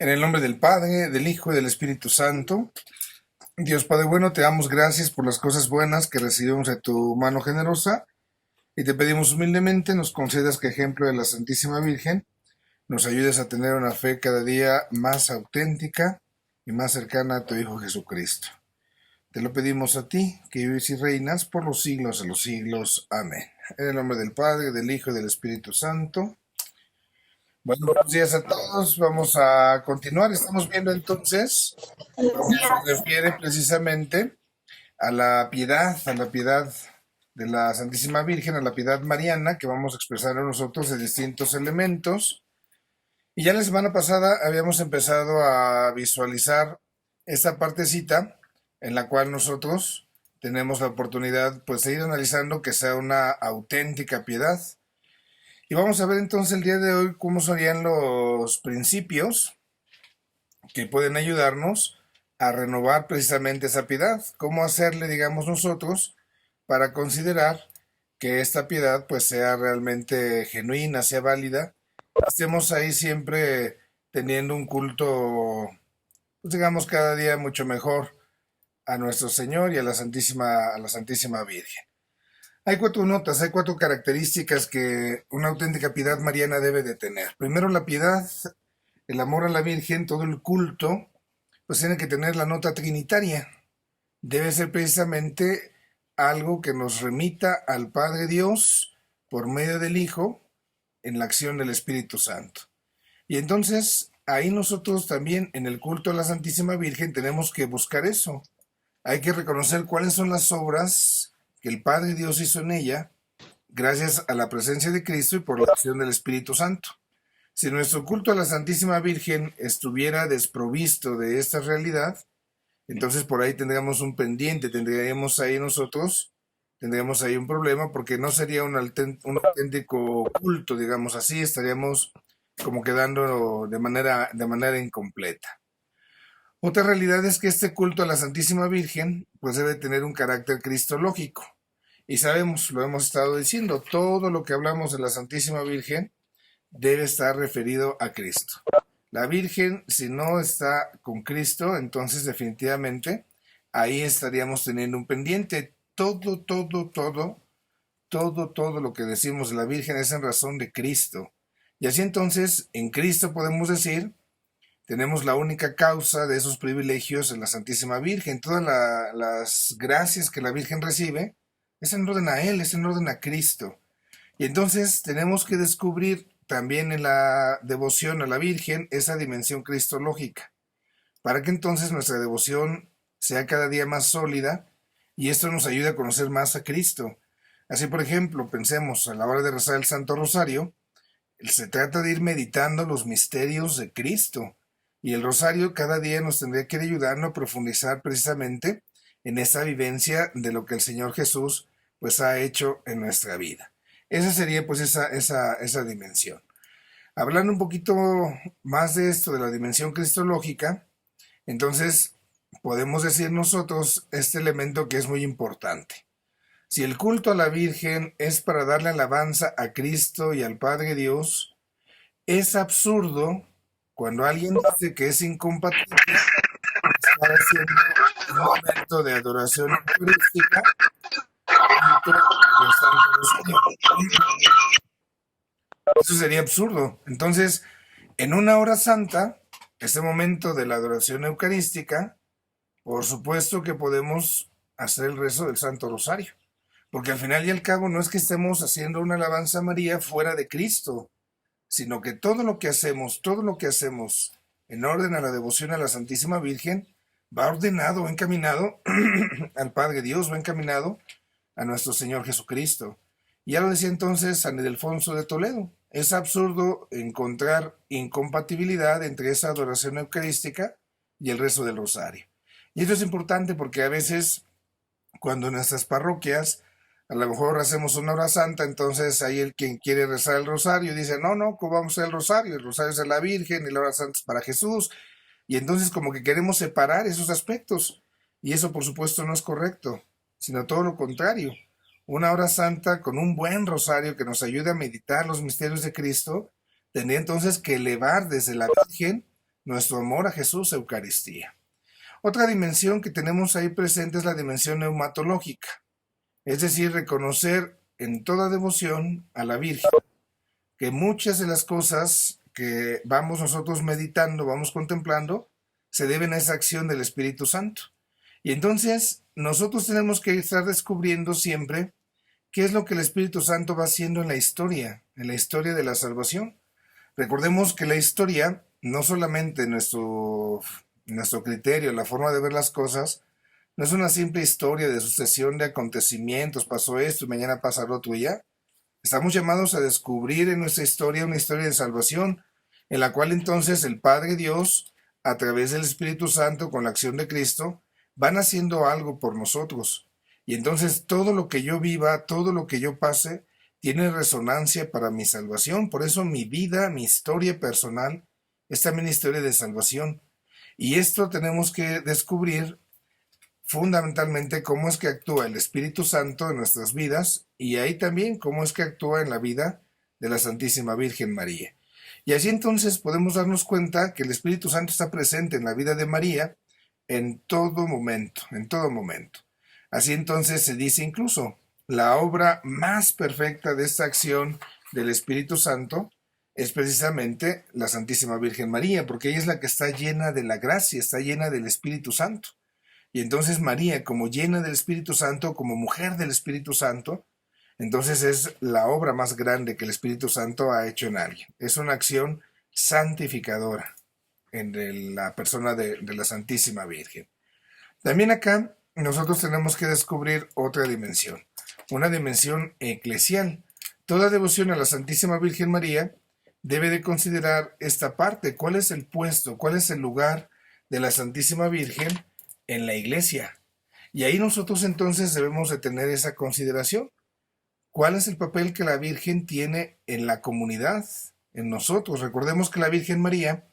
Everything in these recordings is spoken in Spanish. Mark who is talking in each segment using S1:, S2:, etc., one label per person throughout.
S1: En el nombre del Padre, del Hijo y del Espíritu Santo. Dios Padre bueno, te damos gracias por las cosas buenas que recibimos de tu mano generosa y te pedimos humildemente nos concedas que ejemplo de la Santísima Virgen nos ayudes a tener una fe cada día más auténtica y más cercana a tu Hijo Jesucristo. Te lo pedimos a ti, que vives y reinas por los siglos de los siglos. Amén. En el nombre del Padre, del Hijo y del Espíritu Santo. Bueno, buenos días a todos. Vamos a continuar. Estamos viendo entonces lo que se refiere precisamente a la piedad de la Santísima Virgen, a la piedad mariana, que vamos a expresar a nosotros de distintos elementos. Y ya la semana pasada habíamos empezado a visualizar esta partecita en la cual nosotros tenemos la oportunidad pues de ir analizando que sea una auténtica piedad. Y vamos a ver entonces el día de hoy cómo serían los principios que pueden ayudarnos a renovar precisamente esa piedad. Cómo hacerle, digamos, nosotros para considerar que esta piedad pues sea realmente genuina, sea válida. Estemos ahí siempre teniendo un culto, pues digamos, cada día mucho mejor a nuestro Señor y a la Santísima Virgen. Hay cuatro notas, hay cuatro características que una auténtica piedad mariana debe de tener. Primero, la piedad, el amor a la Virgen, todo el culto, pues tiene que tener la nota trinitaria. Debe ser precisamente algo que nos remita al Padre Dios por medio del Hijo en la acción del Espíritu Santo. Y entonces, ahí nosotros también en el culto a la Santísima Virgen tenemos que buscar eso. Hay que reconocer cuáles son las obras que el Padre Dios hizo en ella, gracias a la presencia de Cristo y por la acción del Espíritu Santo. Si nuestro culto a la Santísima Virgen estuviera desprovisto de esta realidad, entonces por ahí tendríamos un pendiente, tendríamos ahí nosotros, tendríamos ahí un problema porque no sería un auténtico culto, digamos así, estaríamos como quedando de manera incompleta. Otra realidad es que este culto a la Santísima Virgen pues debe tener un carácter cristológico. Y sabemos, lo hemos estado diciendo, todo lo que hablamos de la Santísima Virgen debe estar referido a Cristo. La Virgen, si no está con Cristo, entonces definitivamente ahí estaríamos teniendo un pendiente. Todo lo que decimos de la Virgen es en razón de Cristo. Y así entonces, en Cristo podemos decir, tenemos la única causa de esos privilegios en la Santísima Virgen. Todas las gracias que la Virgen recibe es en orden a Él, es en orden a Cristo. Y entonces tenemos que descubrir también en la devoción a la Virgen esa dimensión cristológica, para que entonces nuestra devoción sea cada día más sólida y esto nos ayude a conocer más a Cristo. Así, por ejemplo, pensemos a la hora de rezar el Santo Rosario, se trata de ir meditando los misterios de Cristo. Y el rosario cada día nos tendría que ir ayudando a profundizar precisamente en esa vivencia de lo que el Señor Jesús pues ha hecho en nuestra vida. Esa sería pues esa dimensión. Hablando un poquito más de esto, de la dimensión cristológica, entonces podemos decir nosotros este elemento que es muy importante. Si el culto a la Virgen es para darle alabanza a Cristo y al Padre Dios, es absurdo cuando alguien dice que es incompatible estar haciendo un momento de adoración eucarística junto al Santo Rosario. Eso sería absurdo. Entonces, en una hora santa, este momento de la adoración eucarística, por supuesto que podemos hacer el rezo del Santo Rosario. Porque al final y al cabo no es que estemos haciendo una alabanza a María fuera de Cristo, sino que todo lo que hacemos en orden a la devoción a la Santísima Virgen, va ordenado, va encaminado al Padre Dios, va encaminado a nuestro Señor Jesucristo. Y ya lo decía entonces San Ildefonso de Toledo, es absurdo encontrar incompatibilidad entre esa adoración eucarística y el rezo del rosario. Y esto es importante porque a veces cuando en nuestras parroquias a lo mejor hacemos una hora santa, entonces ahí el quien quiere rezar el rosario dice, no, ¿cómo vamos a hacer el rosario es de la Virgen y la hora santa es para Jesús, y entonces como que queremos separar esos aspectos, y eso por supuesto no es correcto, sino todo lo contrario. Una hora santa con un buen rosario que nos ayude a meditar los misterios de Cristo, tendría entonces que elevar desde la Virgen nuestro amor a Jesús, Eucaristía. Otra dimensión que tenemos ahí presente es la dimensión neumatológica, es decir, reconocer en toda devoción a la Virgen que muchas de las cosas que vamos nosotros meditando, vamos contemplando, se deben a esa acción del Espíritu Santo. Y entonces nosotros tenemos que estar descubriendo siempre qué es lo que el Espíritu Santo va haciendo en la historia de la salvación. Recordemos que la historia, no solamente nuestro criterio, la forma de ver las cosas, no es una simple historia de sucesión de acontecimientos, pasó esto y mañana pasa lo otro y ya. Estamos llamados a descubrir en nuestra historia una historia de salvación, en la cual entonces el Padre Dios, a través del Espíritu Santo, con la acción de Cristo, van haciendo algo por nosotros. Y entonces todo lo que yo viva, todo lo que yo pase, tiene resonancia para mi salvación. Por eso mi vida, mi historia personal, es también historia de salvación. Y esto tenemos que descubrir fundamentalmente cómo es que actúa el Espíritu Santo en nuestras vidas y ahí también cómo es que actúa en la vida de la Santísima Virgen María. Y así entonces podemos darnos cuenta que el Espíritu Santo está presente en la vida de María en todo momento, en todo momento. Así entonces se dice incluso, la obra más perfecta de esta acción del Espíritu Santo es precisamente la Santísima Virgen María, porque ella es la que está llena de la gracia, está llena del Espíritu Santo. Y entonces María, como llena del Espíritu Santo, como mujer del Espíritu Santo, entonces es la obra más grande que el Espíritu Santo ha hecho en alguien. Es una acción santificadora en la persona de la Santísima Virgen. También acá nosotros tenemos que descubrir otra dimensión, una dimensión eclesial. Toda devoción a la Santísima Virgen María debe de considerar esta parte, cuál es el puesto, cuál es el lugar de la Santísima Virgen en la iglesia. Y ahí nosotros entonces debemos de tener esa consideración. ¿Cuál es el papel que la Virgen tiene en la comunidad, en nosotros? Recordemos que la Virgen María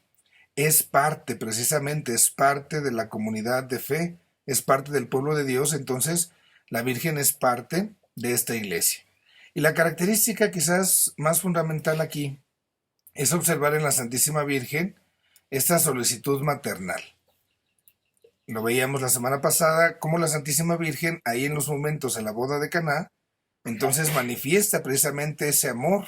S1: es parte, precisamente, es parte de la comunidad de fe, es parte del pueblo de Dios, entonces la Virgen es parte de esta iglesia. Y la característica quizás más fundamental aquí es observar en la Santísima Virgen esta solicitud maternal. Lo veíamos la semana pasada, cómo la Santísima Virgen, ahí en los momentos de la boda de Caná, entonces manifiesta precisamente ese amor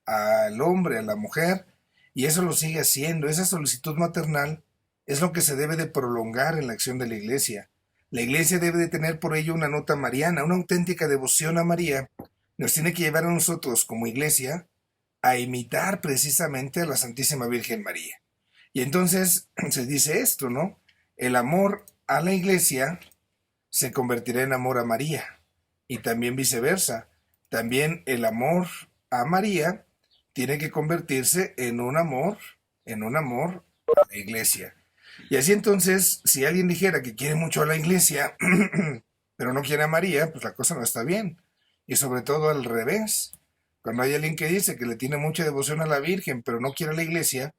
S1: al hombre, a la mujer, y eso lo sigue haciendo. Esa solicitud maternal es lo que se debe de prolongar en la acción de la iglesia. La iglesia debe de tener por ello una nota mariana, una auténtica devoción a María. Nos tiene que llevar a nosotros como iglesia a imitar precisamente a la Santísima Virgen María. Y entonces se dice esto, ¿no? El amor a la iglesia se convertirá en amor a María y también viceversa. También el amor a María tiene que convertirse en un amor a la iglesia. Y así entonces, si alguien dijera que quiere mucho a la iglesia, pero no quiere a María, pues la cosa no está bien. Y sobre todo al revés. Cuando hay alguien que dice que le tiene mucha devoción a la Virgen, pero no quiere a la iglesia,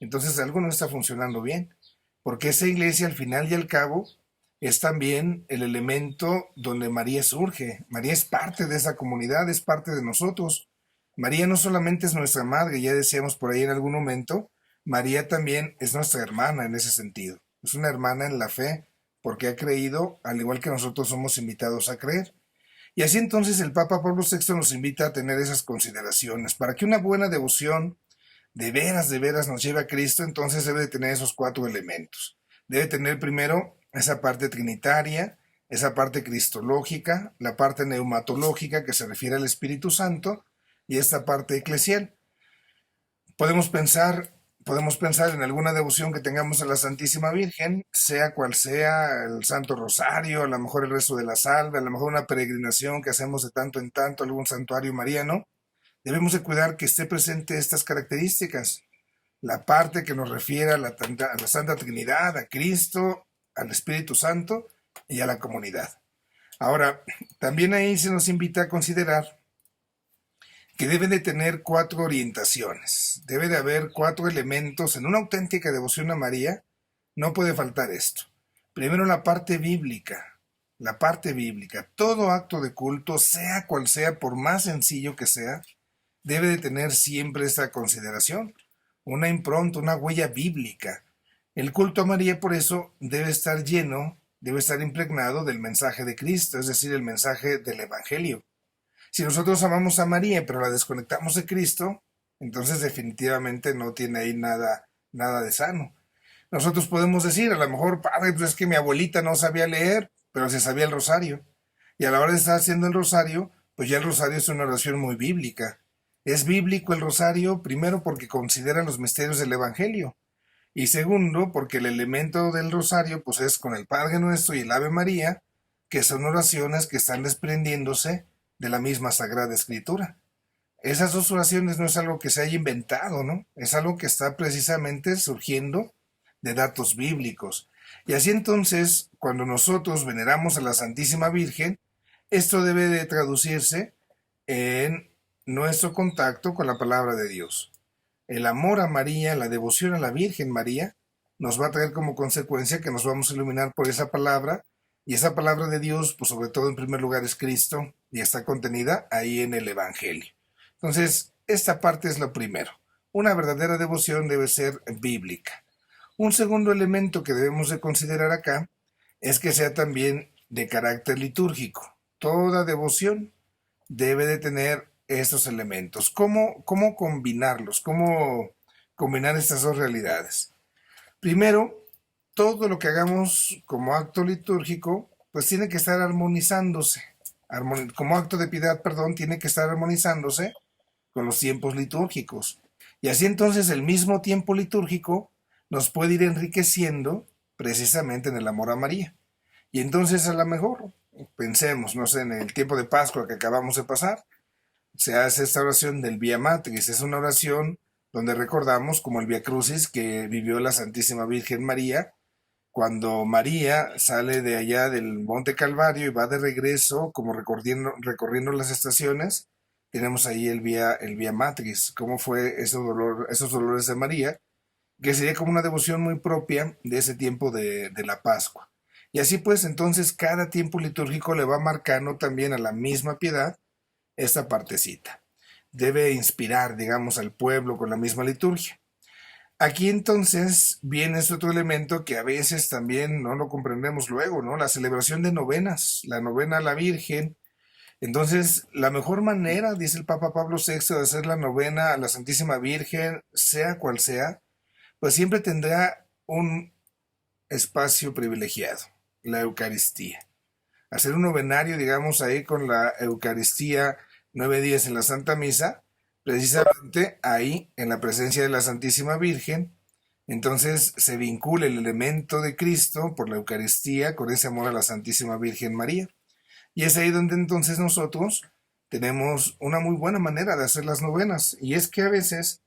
S1: entonces algo no está funcionando bien. Porque esa iglesia al final y al cabo es también el elemento donde María surge. María es parte de esa comunidad, es parte de nosotros. María no solamente es nuestra madre, ya decíamos por ahí en algún momento, María también es nuestra hermana en ese sentido. Es una hermana en la fe, porque ha creído, al igual que nosotros somos invitados a creer. Y así entonces el Papa Pablo VI nos invita a tener esas consideraciones. Para que una buena devoción de veras nos lleve a Cristo, entonces debe de tener esos 4 elementos. Debe tener primero esa parte trinitaria, esa parte cristológica, la parte neumatológica que se refiere al Espíritu Santo y esta parte eclesial. Podemos pensar en alguna devoción que tengamos a la Santísima Virgen, sea cual sea el Santo Rosario, a lo mejor el rezo de la salve, a lo mejor una peregrinación que hacemos de tanto en tanto, algún santuario mariano. Debemos de cuidar que esté presente estas características. La parte que nos refiere a la Santa Trinidad, a Cristo, al Espíritu Santo y a la comunidad. Ahora, también ahí se nos invita a considerar que debe de tener 4 orientaciones. Debe de haber 4 elementos. En una auténtica devoción a María no puede faltar esto. Primero, la parte bíblica. La parte bíblica. Todo acto de culto, sea cual sea, por más sencillo que sea, debe de tener siempre esta consideración. Una impronta, una huella bíblica. El culto a María, por eso, debe estar lleno, debe estar impregnado del mensaje de Cristo, es decir, el mensaje del Evangelio. Si nosotros amamos a María, pero la desconectamos de Cristo, entonces definitivamente no tiene ahí nada de sano. Nosotros podemos decir, a lo mejor, padre, pues es que mi abuelita no sabía leer, pero se sabía el rosario. Y a la hora de estar haciendo el rosario, pues ya el rosario es una oración muy bíblica. Es bíblico el rosario, primero porque considera los misterios del Evangelio. Y segundo, porque el elemento del rosario, pues es con el Padre Nuestro y el Ave María, que son oraciones que están desprendiéndose de la misma Sagrada Escritura. Esas dos oraciones no es algo que se haya inventado, ¿no? Es algo que está precisamente surgiendo de datos bíblicos. Y así entonces, cuando nosotros veneramos a la Santísima Virgen, esto debe de traducirse en nuestro contacto con la palabra de Dios. El amor a María, la devoción a la Virgen María, nos va a traer como consecuencia que nos vamos a iluminar por esa palabra, y esa palabra de Dios, pues sobre todo en primer lugar es Cristo, y está contenida ahí en el Evangelio. Entonces, esta parte es lo primero. Una verdadera devoción debe ser bíblica. Un segundo elemento que debemos de considerar acá es que sea también de carácter litúrgico. Toda devoción debe de tener estos elementos. ¿Cómo combinarlos? ¿Cómo combinar estas dos realidades? Primero, todo lo que hagamos como acto litúrgico, pues tiene que estar armonizándose. Como acto de piedad, perdón, tiene que estar armonizándose con los tiempos litúrgicos. Y así entonces el mismo tiempo litúrgico nos puede ir enriqueciendo precisamente en el amor a María. Y entonces a lo mejor pensemos, no sé, en el tiempo de Pascua que acabamos de pasar, se hace esta oración del Vía Matrix. Es una oración donde recordamos como el Vía Crucis que vivió la Santísima Virgen María cuando María sale de allá del Monte Calvario y va de regreso, como recorriendo las estaciones. Tenemos ahí el Vía Matrix, cómo fue esos dolores de María, que sería como una devoción muy propia de ese tiempo de la Pascua. Y así pues, entonces cada tiempo litúrgico le va marcando también a la misma piedad esta partecita. Debe inspirar, digamos, al pueblo con la misma liturgia. Aquí entonces viene este otro elemento que a veces también no lo comprendemos luego, ¿no? La celebración de novenas, la novena a la Virgen. Entonces, la mejor manera, dice el Papa Pablo VI, de hacer la novena a la Santísima Virgen, sea cual sea, pues siempre tendrá un espacio privilegiado, la Eucaristía. Hacer un novenario, digamos, ahí con la Eucaristía 9 días en la Santa Misa, precisamente ahí, en la presencia de la Santísima Virgen, entonces se vincula el elemento de Cristo por la Eucaristía con ese amor a la Santísima Virgen María. Y es ahí donde entonces nosotros tenemos una muy buena manera de hacer las novenas. Y es que a veces,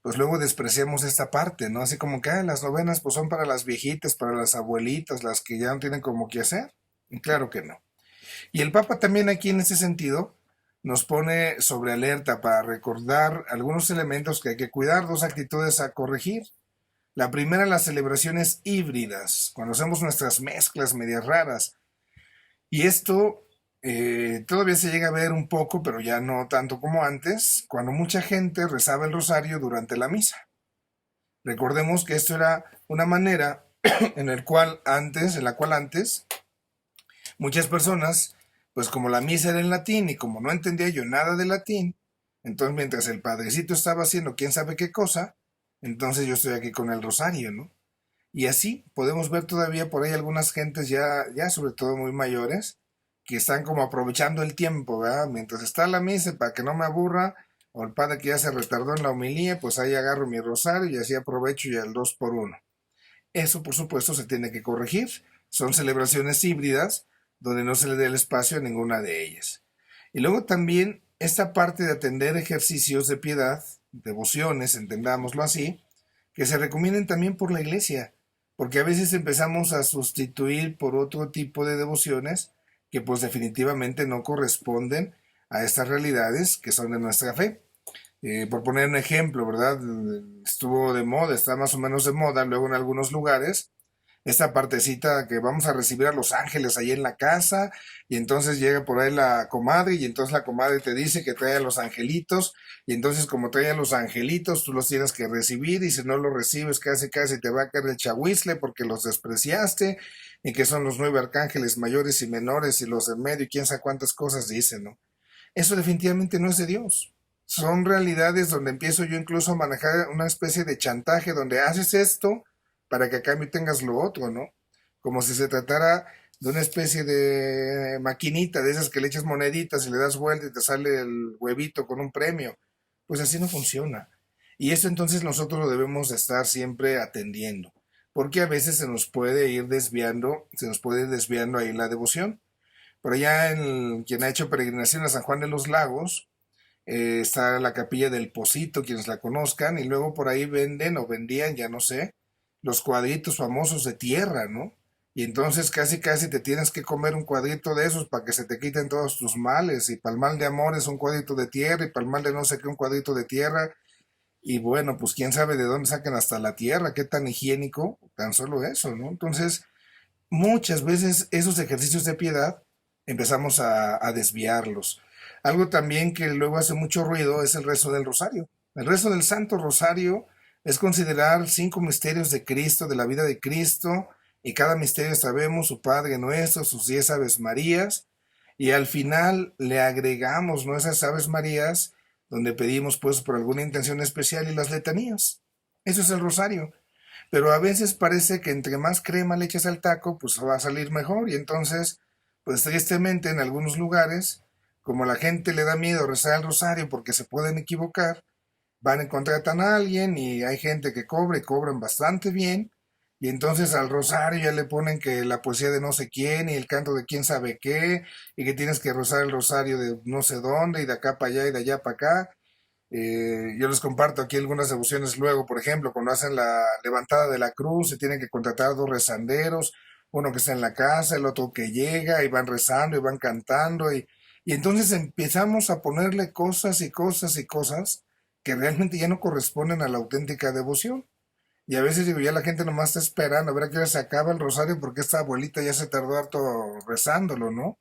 S1: pues luego despreciamos esta parte, ¿no? Así como que las novenas pues son para las viejitas, para las abuelitas, las que ya no tienen como qué hacer. Y claro que no. Y el Papa también aquí en ese sentido nos pone sobre alerta para recordar algunos elementos que hay que cuidar, dos actitudes a corregir. La primera, las celebraciones híbridas, cuando hacemos nuestras mezclas medias raras. Y esto todavía se llega a ver un poco, pero ya no tanto como antes, cuando mucha gente rezaba el rosario durante la misa. Recordemos que esto era una manera en la cual antes muchas personas, pues como la misa era en latín y como no entendía yo nada de latín, entonces mientras el padrecito estaba haciendo quién sabe qué cosa, entonces yo estoy aquí con el rosario, ¿no? Y así podemos ver todavía por ahí algunas gentes ya sobre todo muy mayores, que están como aprovechando el tiempo, ¿verdad? Mientras está la misa, para que no me aburra, o el padre que ya se retardó en la homilía, pues ahí agarro mi rosario y así aprovecho ya el 2 por 1. Eso, por supuesto, se tiene que corregir. Son celebraciones híbridas donde no se le dé el espacio a ninguna de ellas. Y luego también esta parte de atender ejercicios de piedad, devociones, entendámoslo así, que se recomienden también por la iglesia, porque a veces empezamos a sustituir por otro tipo de devociones que pues definitivamente no corresponden a estas realidades que son de nuestra fe. Por poner un ejemplo, ¿verdad? Estuvo de moda, está más o menos de moda luego en algunos lugares esta partecita que vamos a recibir a los ángeles ahí en la casa, y entonces llega por ahí la comadre, y entonces la comadre te dice que trae a los angelitos, y entonces como trae a los angelitos, tú los tienes que recibir, y si no los recibes, casi casi te va a caer el chahuizle porque los despreciaste, y que son los 9 arcángeles mayores y menores, y los de medio, y quién sabe cuántas cosas dicen, ¿no? Eso definitivamente no es de Dios. Son realidades donde empiezo yo incluso a manejar una especie de chantaje donde haces esto para que a cambio tengas lo otro, ¿no? Como si se tratara de una especie de maquinita, de esas que le echas moneditas y le das vuelta y te sale el huevito con un premio. Pues así no funciona. Y eso entonces nosotros lo debemos de estar siempre atendiendo, porque a veces se nos puede ir desviando, se nos puede ir desviando ahí la devoción. Por allá, quien ha hecho peregrinación a San Juan de los Lagos, está la capilla del Pocito, quienes la conozcan, y luego por ahí venden o vendían, ya no sé, los cuadritos famosos de tierra, ¿no? Y entonces casi casi te tienes que comer un cuadrito de esos para que se te quiten todos tus males. Y para el mal de amor es un cuadrito de tierra, y para el mal de no sé qué un cuadrito de tierra. Y bueno, pues quién sabe de dónde sacan hasta la tierra, qué tan higiénico, tan solo eso, ¿no? Entonces, muchas veces esos ejercicios de piedad empezamos a desviarlos. Algo también que luego hace mucho ruido es el rezo del rosario. El rezo del Santo Rosario es considerar 5 misterios de Cristo, de la vida de Cristo, y cada misterio sabemos su Padre Nuestro, sus 10 Aves Marías, y al final le agregamos, ¿no?, esas Aves Marías donde pedimos pues por alguna intención especial y las letanías. Eso es el rosario. Pero a veces parece que entre más crema le eches al taco, pues va a salir mejor. Y entonces, pues tristemente en algunos lugares, como la gente le da miedo rezar el rosario porque se pueden equivocar, van a contratar a alguien y hay gente que cobra y cobran bastante bien. Y entonces al rosario ya le ponen que la poesía de no sé quién y el canto de quién sabe qué, y que tienes que rezar el rosario de no sé dónde y de acá para allá y de allá para acá. Yo les comparto aquí algunas devociones luego, por ejemplo, cuando hacen la levantada de la cruz, se tienen que contratar 2 rezanderos, uno que está en la casa, el otro que llega, y van rezando y van cantando, y entonces empezamos a ponerle cosas y cosas y cosas que realmente ya no corresponden a la auténtica devoción. Y a veces digo, ya la gente nomás está esperando a ver a qué hora se acaba el rosario porque esta abuelita ya se tardó harto rezándolo, ¿no?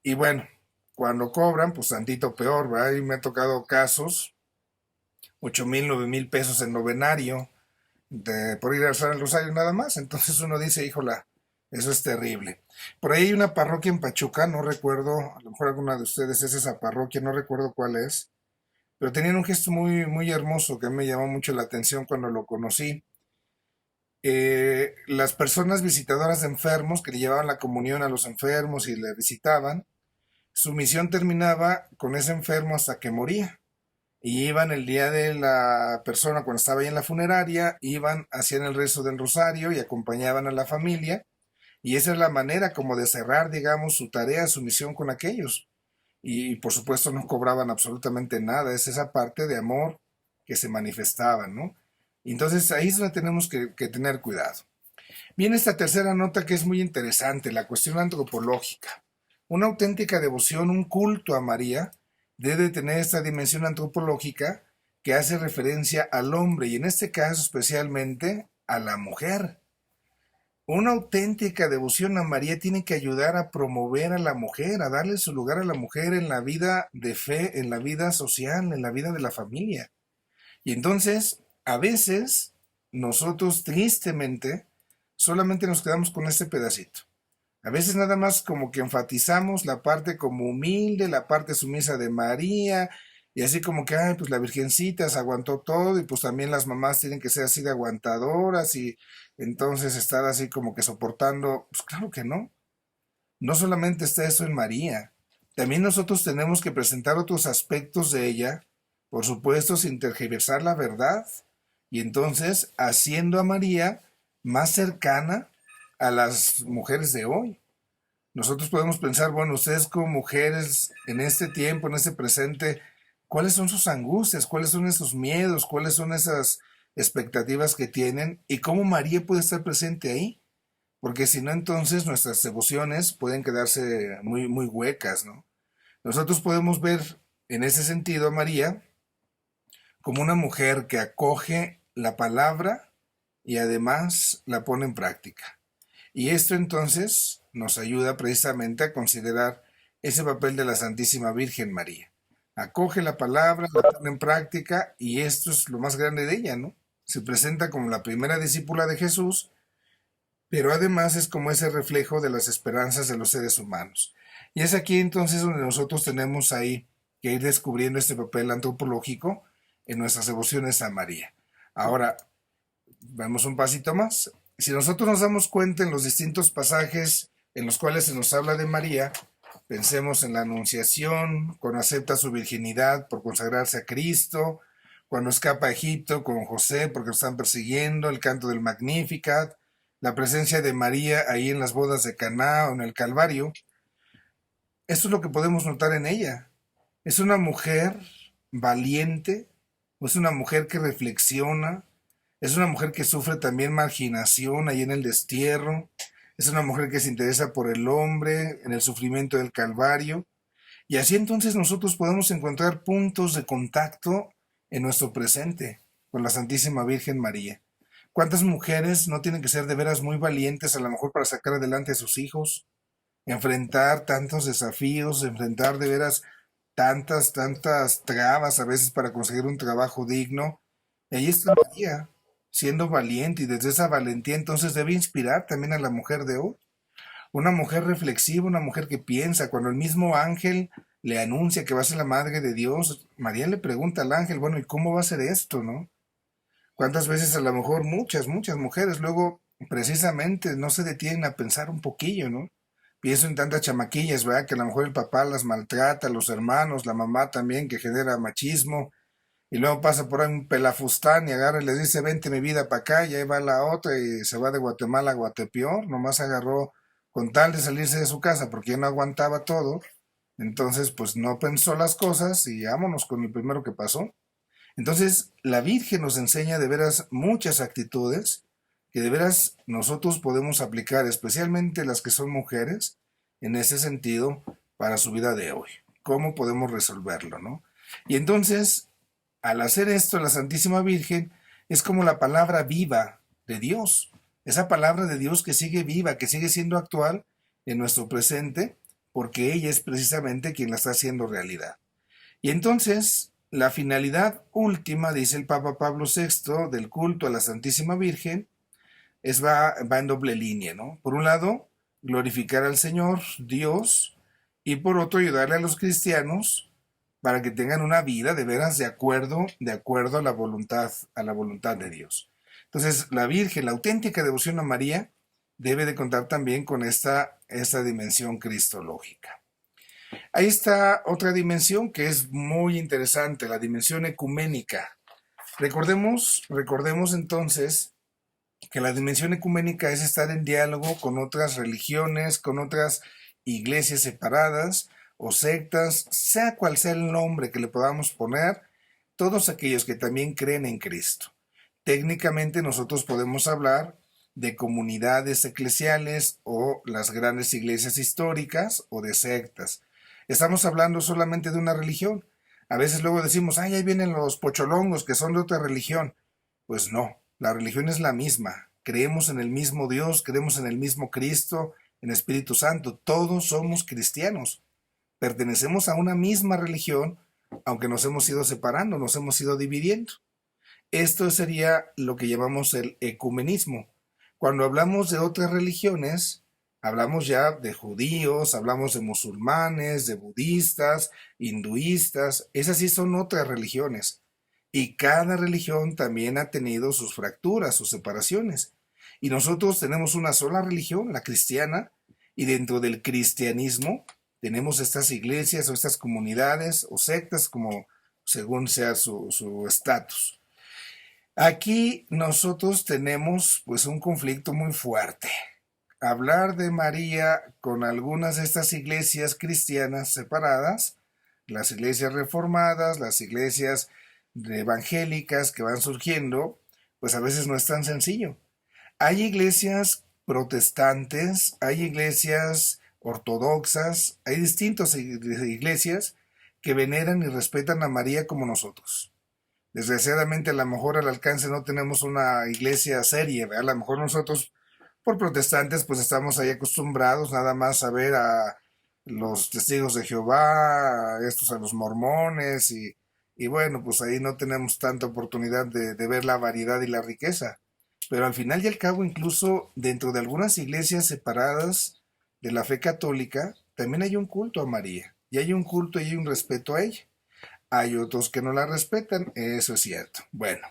S1: Y bueno, cuando cobran, pues tantito peor, ¿verdad? Y me ha tocado casos 8,000, 9,000 pesos en novenario por ir a rezar el rosario nada más. Entonces uno dice, híjola, eso es terrible. Por ahí hay una parroquia en Pachuca, no recuerdo, a lo mejor alguna de ustedes es esa parroquia, no recuerdo cuál es, pero tenían un gesto muy, muy hermoso que me llamó mucho la atención cuando lo conocí. Las personas visitadoras de enfermos que le llevaban la comunión a los enfermos y le visitaban, su misión terminaba con ese enfermo hasta que moría. Y iban el día de la persona cuando estaba ahí en la funeraria, iban, hacían el rezo del rosario y acompañaban a la familia. Y esa es la manera como de cerrar, digamos, su tarea, su misión con aquellos. Y por supuesto no cobraban absolutamente nada, es esa parte de amor que se manifestaba, ¿no? Entonces ahí es donde tenemos que tener cuidado. Viene esta tercera nota que es muy interesante, la cuestión antropológica. Una auténtica devoción, un culto a María, debe tener esta dimensión antropológica que hace referencia al hombre y en este caso especialmente a la mujer. Una auténtica devoción a María tiene que ayudar a promover a la mujer, a darle su lugar a la mujer en la vida de fe, en la vida social, en la vida de la familia. Y entonces, a veces, nosotros tristemente solamente nos quedamos con este pedacito. A veces nada más como que enfatizamos la parte como humilde, la parte sumisa de María, y así como que, ay, pues la Virgencita se aguantó todo, y pues también las mamás tienen que ser así de aguantadoras, y entonces estar así como que soportando. Pues claro que no. No solamente está eso en María, también nosotros tenemos que presentar otros aspectos de ella, por supuesto sin tergiversar la verdad, y entonces haciendo a María más cercana a las mujeres de hoy. Nosotros podemos pensar, bueno, ustedes como mujeres en este tiempo, en este presente, ¿cuáles son sus angustias? ¿Cuáles son esos miedos? ¿Cuáles son esas expectativas que tienen? ¿Y cómo María puede estar presente ahí? Porque si no, entonces nuestras devociones pueden quedarse muy, muy huecas, ¿no? Nosotros podemos ver en ese sentido a María como una mujer que acoge la palabra y además la pone en práctica. Y esto entonces nos ayuda precisamente a considerar ese papel de la Santísima Virgen María. Acoge la palabra, la pone en práctica y esto es lo más grande de ella, ¿no? Se presenta como la primera discípula de Jesús, pero además es como ese reflejo de las esperanzas de los seres humanos. Y es aquí entonces donde nosotros tenemos ahí que ir descubriendo este papel antropológico en nuestras devociones a María. Ahora, vamos un pasito más. Si nosotros nos damos cuenta en los distintos pasajes en los cuales se nos habla de María, pensemos en la Anunciación, cuando acepta su virginidad por consagrarse a Cristo, cuando escapa a Egipto con José porque lo están persiguiendo, el canto del Magnificat, la presencia de María ahí en las bodas de Caná o en el Calvario. Esto es lo que podemos notar en ella. Es una mujer valiente, es una mujer que reflexiona, es una mujer que sufre también marginación ahí en el destierro, es una mujer que se interesa por el hombre en el sufrimiento del Calvario. Y así entonces nosotros podemos encontrar puntos de contacto en nuestro presente con la Santísima Virgen María. ¿Cuántas mujeres no tienen que ser de veras muy valientes a lo mejor para sacar adelante a sus hijos? Enfrentar tantos desafíos, enfrentar de veras tantas trabas a veces para conseguir un trabajo digno. Y ahí está María, siendo valiente y desde esa valentía entonces debe inspirar también a la mujer de hoy. Una mujer reflexiva, una mujer que piensa. Cuando el mismo ángel le anuncia que va a ser la madre de Dios, María le pregunta al ángel, bueno, ¿y cómo va a ser esto, no? ¿Cuántas veces a lo mejor muchas mujeres luego precisamente no se detienen a pensar un poquillo, ¿no? Pienso en tantas chamaquillas, ¿verdad? Que a lo mejor el papá las maltrata, los hermanos, la mamá también, que genera machismo, y luego pasa por ahí un pelafustán y agarra y le dice, vente mi vida para acá, y ahí va la otra y se va de Guatemala a Guatepeor, nomás agarró con tal de salirse de su casa porque ya no aguantaba todo, entonces pues no pensó las cosas y vámonos con el primero que pasó. Entonces, la Virgen nos enseña de veras muchas actitudes que de veras nosotros podemos aplicar, especialmente las que son mujeres, en ese sentido, para su vida de hoy. ¿Cómo podemos resolverlo, no? Y entonces, al hacer esto, la Santísima Virgen es como la palabra viva de Dios. Esa palabra de Dios que sigue viva, que sigue siendo actual en nuestro presente, porque ella es precisamente quien la está haciendo realidad. Y entonces, la finalidad última, dice el Papa Pablo VI, del culto a la Santísima Virgen, va en doble línea, ¿no? Por un lado, glorificar al Señor, Dios, y por otro, ayudarle a los cristianos para que tengan una vida de veras de acuerdo a la voluntad de Dios. Entonces, la Virgen, la auténtica devoción a María, debe de contar también con esta dimensión cristológica. Ahí está otra dimensión que es muy interesante, la dimensión ecuménica. Recordemos entonces que la dimensión ecuménica es estar en diálogo con otras religiones, con otras iglesias separadas o sectas, sea cual sea el nombre que le podamos poner, todos aquellos que también creen en Cristo. Técnicamente nosotros podemos hablar de comunidades eclesiales o las grandes iglesias históricas o de sectas. Estamos hablando solamente de una religión. A veces luego decimos, ay, ahí vienen los pocholongos que son de otra religión. Pues no, la religión es la misma. Creemos en el mismo Dios, creemos en el mismo Cristo, en Espíritu Santo. Todos somos cristianos. Pertenecemos a una misma religión, aunque nos hemos ido separando, nos hemos ido dividiendo. Esto sería lo que llamamos el ecumenismo. Cuando hablamos de otras religiones, hablamos ya de judíos, hablamos de musulmanes, de budistas, hinduistas, esas sí son otras religiones. Y cada religión también ha tenido sus fracturas, sus separaciones. Y nosotros tenemos una sola religión, la cristiana, y dentro del cristianismo tenemos estas iglesias o estas comunidades o sectas como según sea su estatus. Aquí nosotros tenemos pues un conflicto muy fuerte. Hablar de María con algunas de estas iglesias cristianas separadas, las iglesias reformadas, las iglesias evangélicas que van surgiendo, pues a veces no es tan sencillo. Hay iglesias protestantes, hay iglesias ortodoxas, hay distintas iglesias que veneran y respetan a María como nosotros. Desgraciadamente a lo mejor al alcance no tenemos una iglesia seria, ¿verdad? A lo mejor nosotros Por protestantes, pues estamos ahí acostumbrados nada más a ver a los testigos de Jehová, a estos a los mormones, y bueno, pues ahí no tenemos tanta oportunidad de ver la variedad y la riqueza. Pero al final y al cabo, incluso dentro de algunas iglesias separadas de la fe católica, también hay un culto a María, y hay un culto y hay un respeto a ella. Hay otros que no la respetan, eso es cierto. Bueno,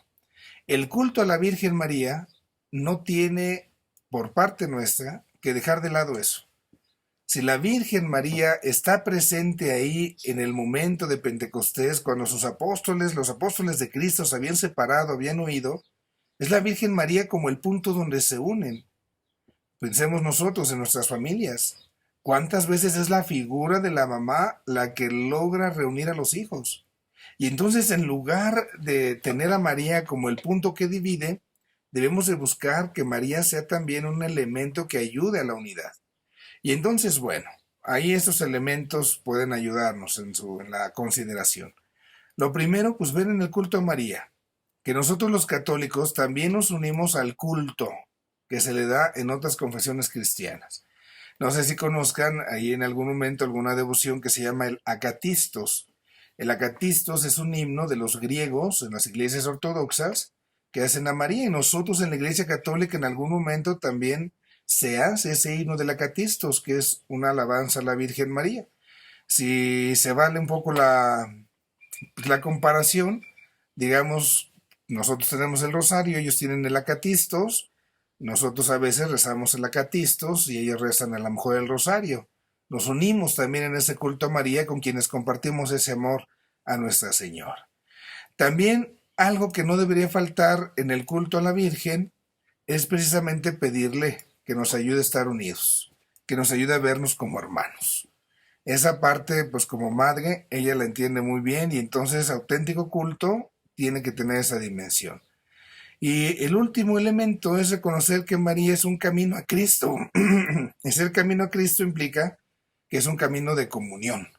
S1: el culto a la Virgen María no tiene, por parte nuestra, que dejar de lado eso. Si la Virgen María está presente ahí en el momento de Pentecostés, cuando sus apóstoles, los apóstoles de Cristo se habían separado, habían huido, es la Virgen María como el punto donde se unen. Pensemos nosotros en nuestras familias. ¿Cuántas veces es la figura de la mamá la que logra reunir a los hijos? Y entonces, en lugar de tener a María como el punto que divide, debemos de buscar que María sea también un elemento que ayude a la unidad. Y entonces, bueno, ahí estos elementos pueden ayudarnos en la consideración. Lo primero, pues ver en el culto a María, que nosotros los católicos también nos unimos al culto que se le da en otras confesiones cristianas. No sé si conozcan ahí en algún momento alguna devoción que se llama el acatistos. El acatistos es un himno de los griegos en las iglesias ortodoxas que hacen a María, y nosotros en la iglesia católica en algún momento también se hace ese himno del acatistos, que es una alabanza a la Virgen María. Si se vale un poco la comparación, digamos, nosotros tenemos el rosario, ellos tienen el acatistos, nosotros a veces rezamos el acatistos y ellos rezan a lo mejor el rosario. Nos unimos también en ese culto a María con quienes compartimos ese amor a Nuestra Señora. También algo que no debería faltar en el culto a la Virgen es precisamente pedirle que nos ayude a estar unidos, que nos ayude a vernos como hermanos. Esa parte, pues como madre, ella la entiende muy bien, y entonces auténtico culto tiene que tener esa dimensión. Y el último elemento es reconocer que María es un camino a Cristo. Y ser camino a Cristo implica que es un camino de comunión.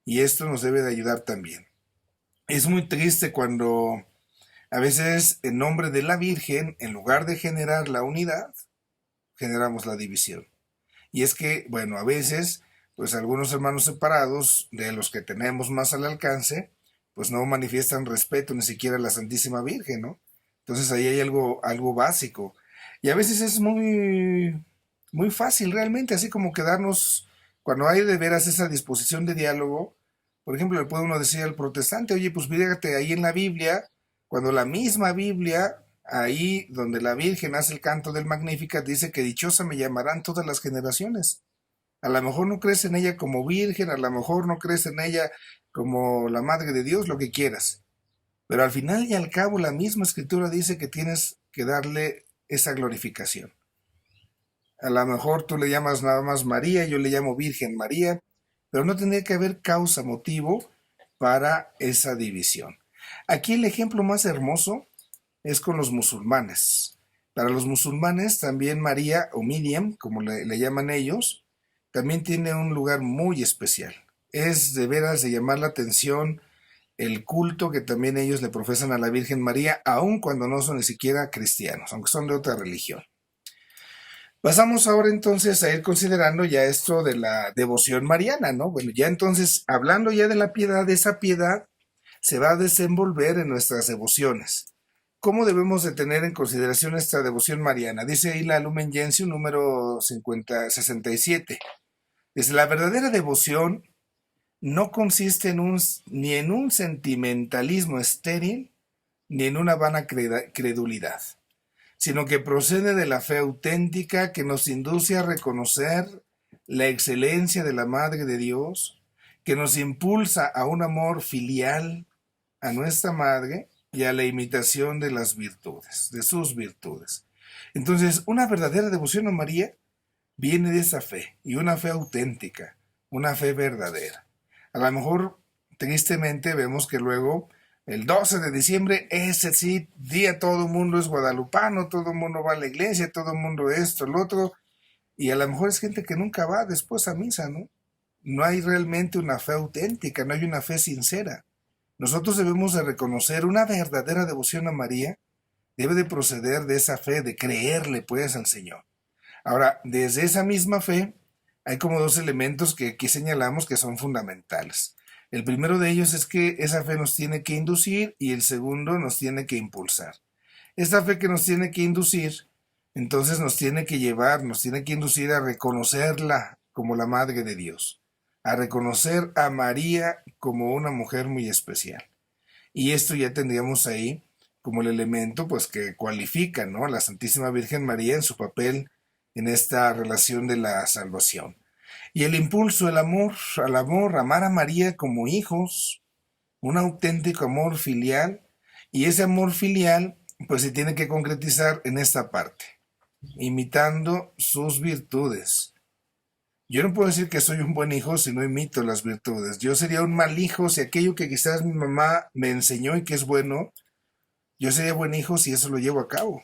S1: Y esto nos debe de ayudar también. Es muy triste cuando a veces en nombre de la Virgen, en lugar de generar la unidad, generamos la división. Y es que, bueno, a veces, pues algunos hermanos separados, de los que tenemos más al alcance, pues no manifiestan respeto ni siquiera a la Santísima Virgen, ¿no? Entonces ahí hay algo básico. Y a veces es muy fácil realmente, así como quedarnos, cuando hay de veras esa disposición de diálogo. Por ejemplo, le puede uno decir al protestante, oye, pues fíjate ahí en la Biblia, cuando la misma Biblia, ahí donde la Virgen hace el canto del Magnificat, dice que dichosa me llamarán todas las generaciones. A lo mejor no crees en ella como Virgen, a lo mejor no crees en ella como la Madre de Dios, lo que quieras. Pero al final y al cabo la misma escritura dice que tienes que darle esa glorificación. A lo mejor tú le llamas nada más María, yo le llamo Virgen María, pero no tendría que haber causa, motivo para esa división. Aquí el ejemplo más hermoso es con los musulmanes. Para los musulmanes también María o Miriam, como le llaman ellos, también tiene un lugar muy especial. Es de veras de llamar la atención el culto que también ellos le profesan a la Virgen María, aun cuando no son ni siquiera cristianos, aunque son de otra religión. Pasamos ahora entonces a ir considerando ya esto de la devoción mariana, ¿no? Bueno, ya entonces, hablando ya de la piedad, esa piedad se va a desenvolver en nuestras devociones. ¿Cómo debemos de tener en consideración esta devoción mariana? Dice ahí la Lumen Gentium número 67. Dice, la verdadera devoción no consiste ni en un sentimentalismo estéril, ni en una vana credulidad, sino que procede de la fe auténtica que nos induce a reconocer la excelencia de la Madre de Dios, que nos impulsa a un amor filial a nuestra Madre y a la imitación de las virtudes, de sus virtudes. Entonces, una verdadera devoción a María viene de esa fe, y una fe auténtica, una fe verdadera. A lo mejor, tristemente, vemos que luego, el 12 de diciembre, ese sí, día todo el mundo es guadalupano, todo el mundo va a la iglesia, todo el mundo esto, el otro, y a lo mejor es gente que nunca va después a misa, ¿no? No hay realmente una fe auténtica, no hay una fe sincera. Nosotros debemos de reconocer una verdadera devoción a María, debe de proceder de esa fe, de creerle pues al Señor. Ahora, desde esa misma fe, hay como dos elementos que aquí señalamos que son fundamentales. El primero de ellos es que esa fe nos tiene que inducir y el segundo nos tiene que impulsar. Esta fe que nos tiene que inducir, entonces nos tiene que llevar, nos tiene que inducir a reconocerla como la Madre de Dios, a reconocer a María como una mujer muy especial. Y esto ya tendríamos ahí como el elemento pues que cualifica, ¿no?, a la Santísima Virgen María en su papel en esta relación de la salvación. Y el impulso, el amor, al amor, amar a María como hijos, un auténtico amor filial, y ese amor filial pues se tiene que concretizar en esta parte, imitando sus virtudes. Yo no puedo decir que soy un buen hijo si no imito las virtudes. Yo sería un mal hijo si aquello que quizás mi mamá me enseñó y que es bueno, yo sería buen hijo si eso lo llevo a cabo.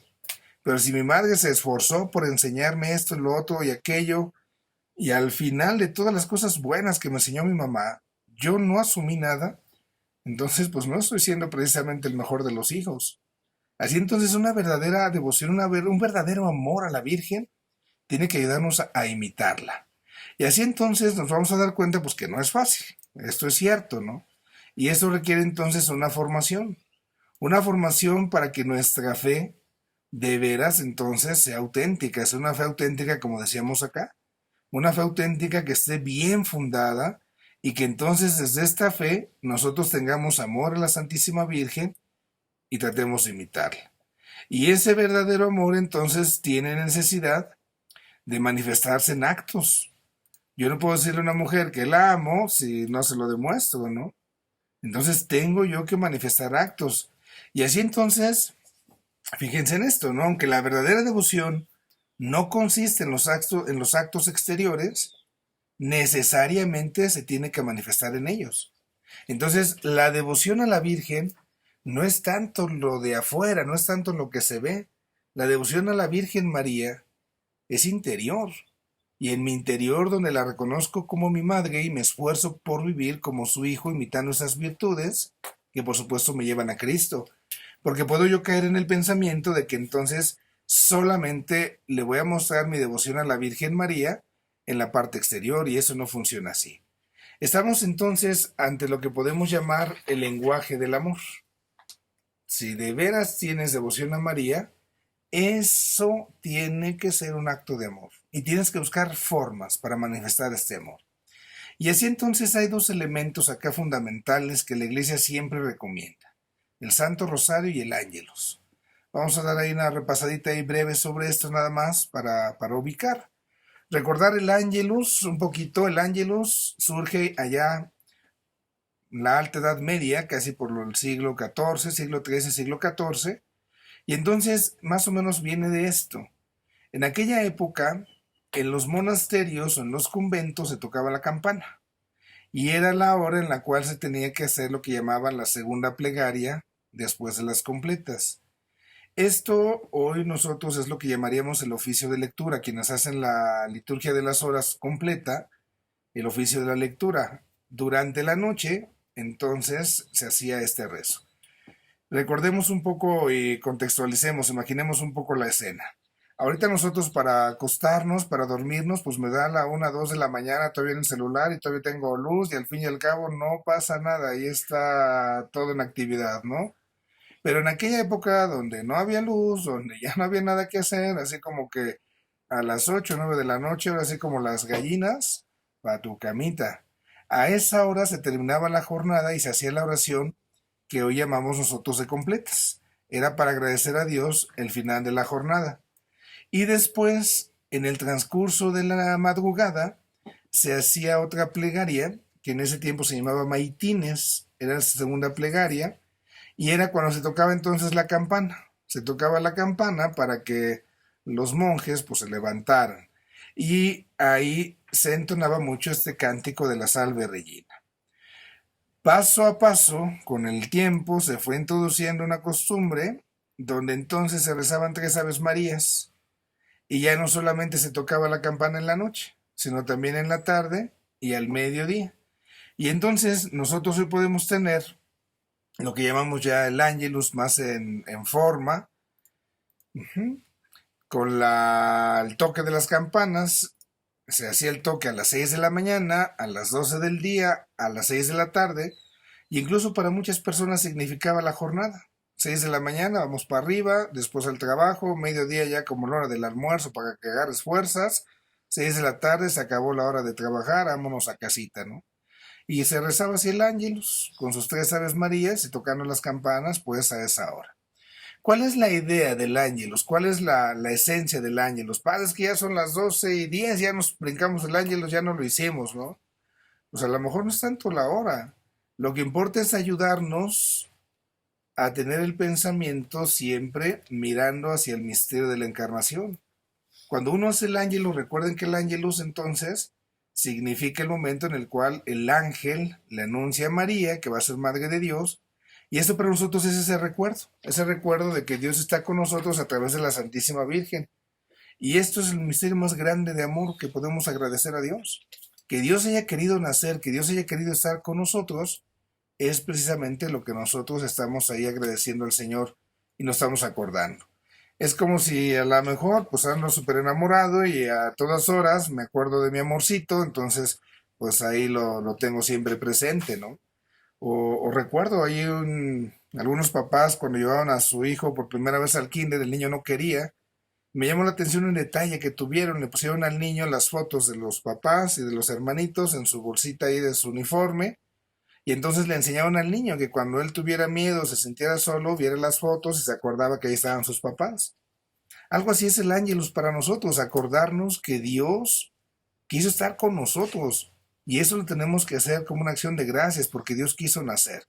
S1: Pero si mi madre se esforzó por enseñarme esto, lo otro y aquello, y al final de todas las cosas buenas que me enseñó mi mamá, yo no asumí nada, entonces pues no estoy siendo precisamente el mejor de los hijos. Así entonces una verdadera devoción, un verdadero amor a la Virgen tiene que ayudarnos a imitarla. Y así entonces nos vamos a dar cuenta pues que no es fácil. Esto es cierto, ¿no? Y eso requiere entonces una formación para que nuestra fe de veras entonces sea auténtica, es una fe auténtica como decíamos acá, una fe auténtica que esté bien fundada y que entonces desde esta fe nosotros tengamos amor a la Santísima Virgen y tratemos de imitarla. Y ese verdadero amor entonces tiene necesidad de manifestarse en actos. Yo no puedo decirle a una mujer que la amo si no se lo demuestro, ¿no? Entonces tengo yo que manifestar actos. Y así entonces, fíjense en esto, ¿no? Aunque la verdadera devoción no consiste en los actos exteriores, necesariamente se tiene que manifestar en ellos. Entonces, la devoción a la Virgen no es tanto lo de afuera, no es tanto lo que se ve. La devoción a la Virgen María es interior. Y en mi interior donde la reconozco como mi madre y me esfuerzo por vivir como su hijo imitando esas virtudes que por supuesto me llevan a Cristo. Porque puedo yo caer en el pensamiento de que entonces solamente le voy a mostrar mi devoción a la Virgen María en la parte exterior y eso no funciona así. Estamos entonces ante lo que podemos llamar el lenguaje del amor. Si de veras tienes devoción a María, eso tiene que ser un acto de amor y tienes que buscar formas para manifestar este amor. Y así entonces hay dos elementos acá fundamentales que la Iglesia siempre recomienda: el Santo Rosario y el Ángelus. Vamos a dar ahí una repasadita ahí breve sobre esto nada más para ubicar. Recordar el Ángelus, un poquito. El Ángelus surge allá en la Alta Edad Media, casi por el siglo XIV, siglo XIII, siglo XIV, y entonces más o menos viene de esto. En aquella época, en los monasterios o en los conventos se tocaba la campana, y era la hora en la cual se tenía que hacer lo que llamaban la segunda plegaria después de las completas. Esto hoy nosotros es lo que llamaríamos el oficio de lectura, quienes hacen la liturgia de las horas completa, el oficio de la lectura. Durante la noche, entonces, se hacía este rezo. Recordemos un poco y contextualicemos, imaginemos un poco la escena. Ahorita nosotros para acostarnos, para dormirnos, pues me da la 1, 2 de la mañana todavía en el celular y todavía tengo luz y al fin y al cabo no pasa nada, ahí está todo en actividad, ¿no? Pero en aquella época donde no había luz, donde ya no había nada que hacer, así como que a las 8 o 9 de la noche, ahora así como las gallinas, para tu camita. A esa hora se terminaba la jornada y se hacía la oración que hoy llamamos nosotros de completas. Era para agradecer a Dios el final de la jornada. Y después, en el transcurso de la madrugada, se hacía otra plegaria, que en ese tiempo se llamaba maitines, era la segunda plegaria, y era cuando se tocaba entonces la campana. Se tocaba la campana para que los monjes pues se levantaran. Y ahí se entonaba mucho este cántico de la Salve Regina. Paso a paso, con el tiempo, se fue introduciendo una costumbre donde entonces se rezaban 3 Aves Marías y ya no solamente se tocaba la campana en la noche, sino también en la tarde y al mediodía. Y entonces nosotros hoy podemos tener lo que llamamos ya el Ángelus más en forma, con el toque de las campanas, se hacía el toque a las 6 de la mañana, a las 12 del día, a las 6 de la tarde, y incluso para muchas personas significaba la jornada. 6 de la mañana, vamos para arriba, después al trabajo, mediodía ya como la hora del almuerzo para que agarres fuerzas, 6 de la tarde, se acabó la hora de trabajar, vámonos a casita, ¿no? Y se rezaba así el ángelus, con sus tres aves marías y tocando las campanas, pues a esa hora. ¿Cuál es la idea del ángelus? ¿Cuál es la esencia del ángelus? Padre, es que ya son las 12:10, ya nos brincamos el ángelus, ya no lo hicimos, ¿no? Pues a lo mejor no es tanto la hora. Lo que importa es ayudarnos a tener el pensamiento siempre mirando hacia el misterio de la encarnación. Cuando uno hace el ángelus, recuerden que el ángelus entonces significa el momento en el cual el ángel le anuncia a María que va a ser madre de Dios, y esto para nosotros es ese recuerdo de que Dios está con nosotros a través de la Santísima Virgen. Y esto es el misterio más grande de amor que podemos agradecer a Dios. Que Dios haya querido nacer, que Dios haya querido estar con nosotros, es precisamente lo que nosotros estamos ahí agradeciendo al Señor y nos estamos acordando. Es como si a lo mejor pues ando súper enamorado y a todas horas me acuerdo de mi amorcito, entonces pues ahí lo tengo siempre presente, ¿no? O recuerdo ahí algunos papás cuando llevaban a su hijo por primera vez al kinder, el niño no quería. Me llamó la atención un detalle que tuvieron, le pusieron al niño las fotos de los papás y de los hermanitos en su bolsita ahí de su uniforme, y entonces le enseñaron al niño que cuando él tuviera miedo, se sintiera solo, viera las fotos y se acordaba que ahí estaban sus papás. Algo así es el ángelus para nosotros, acordarnos que Dios quiso estar con nosotros. Y eso lo tenemos que hacer como una acción de gracias, porque Dios quiso nacer.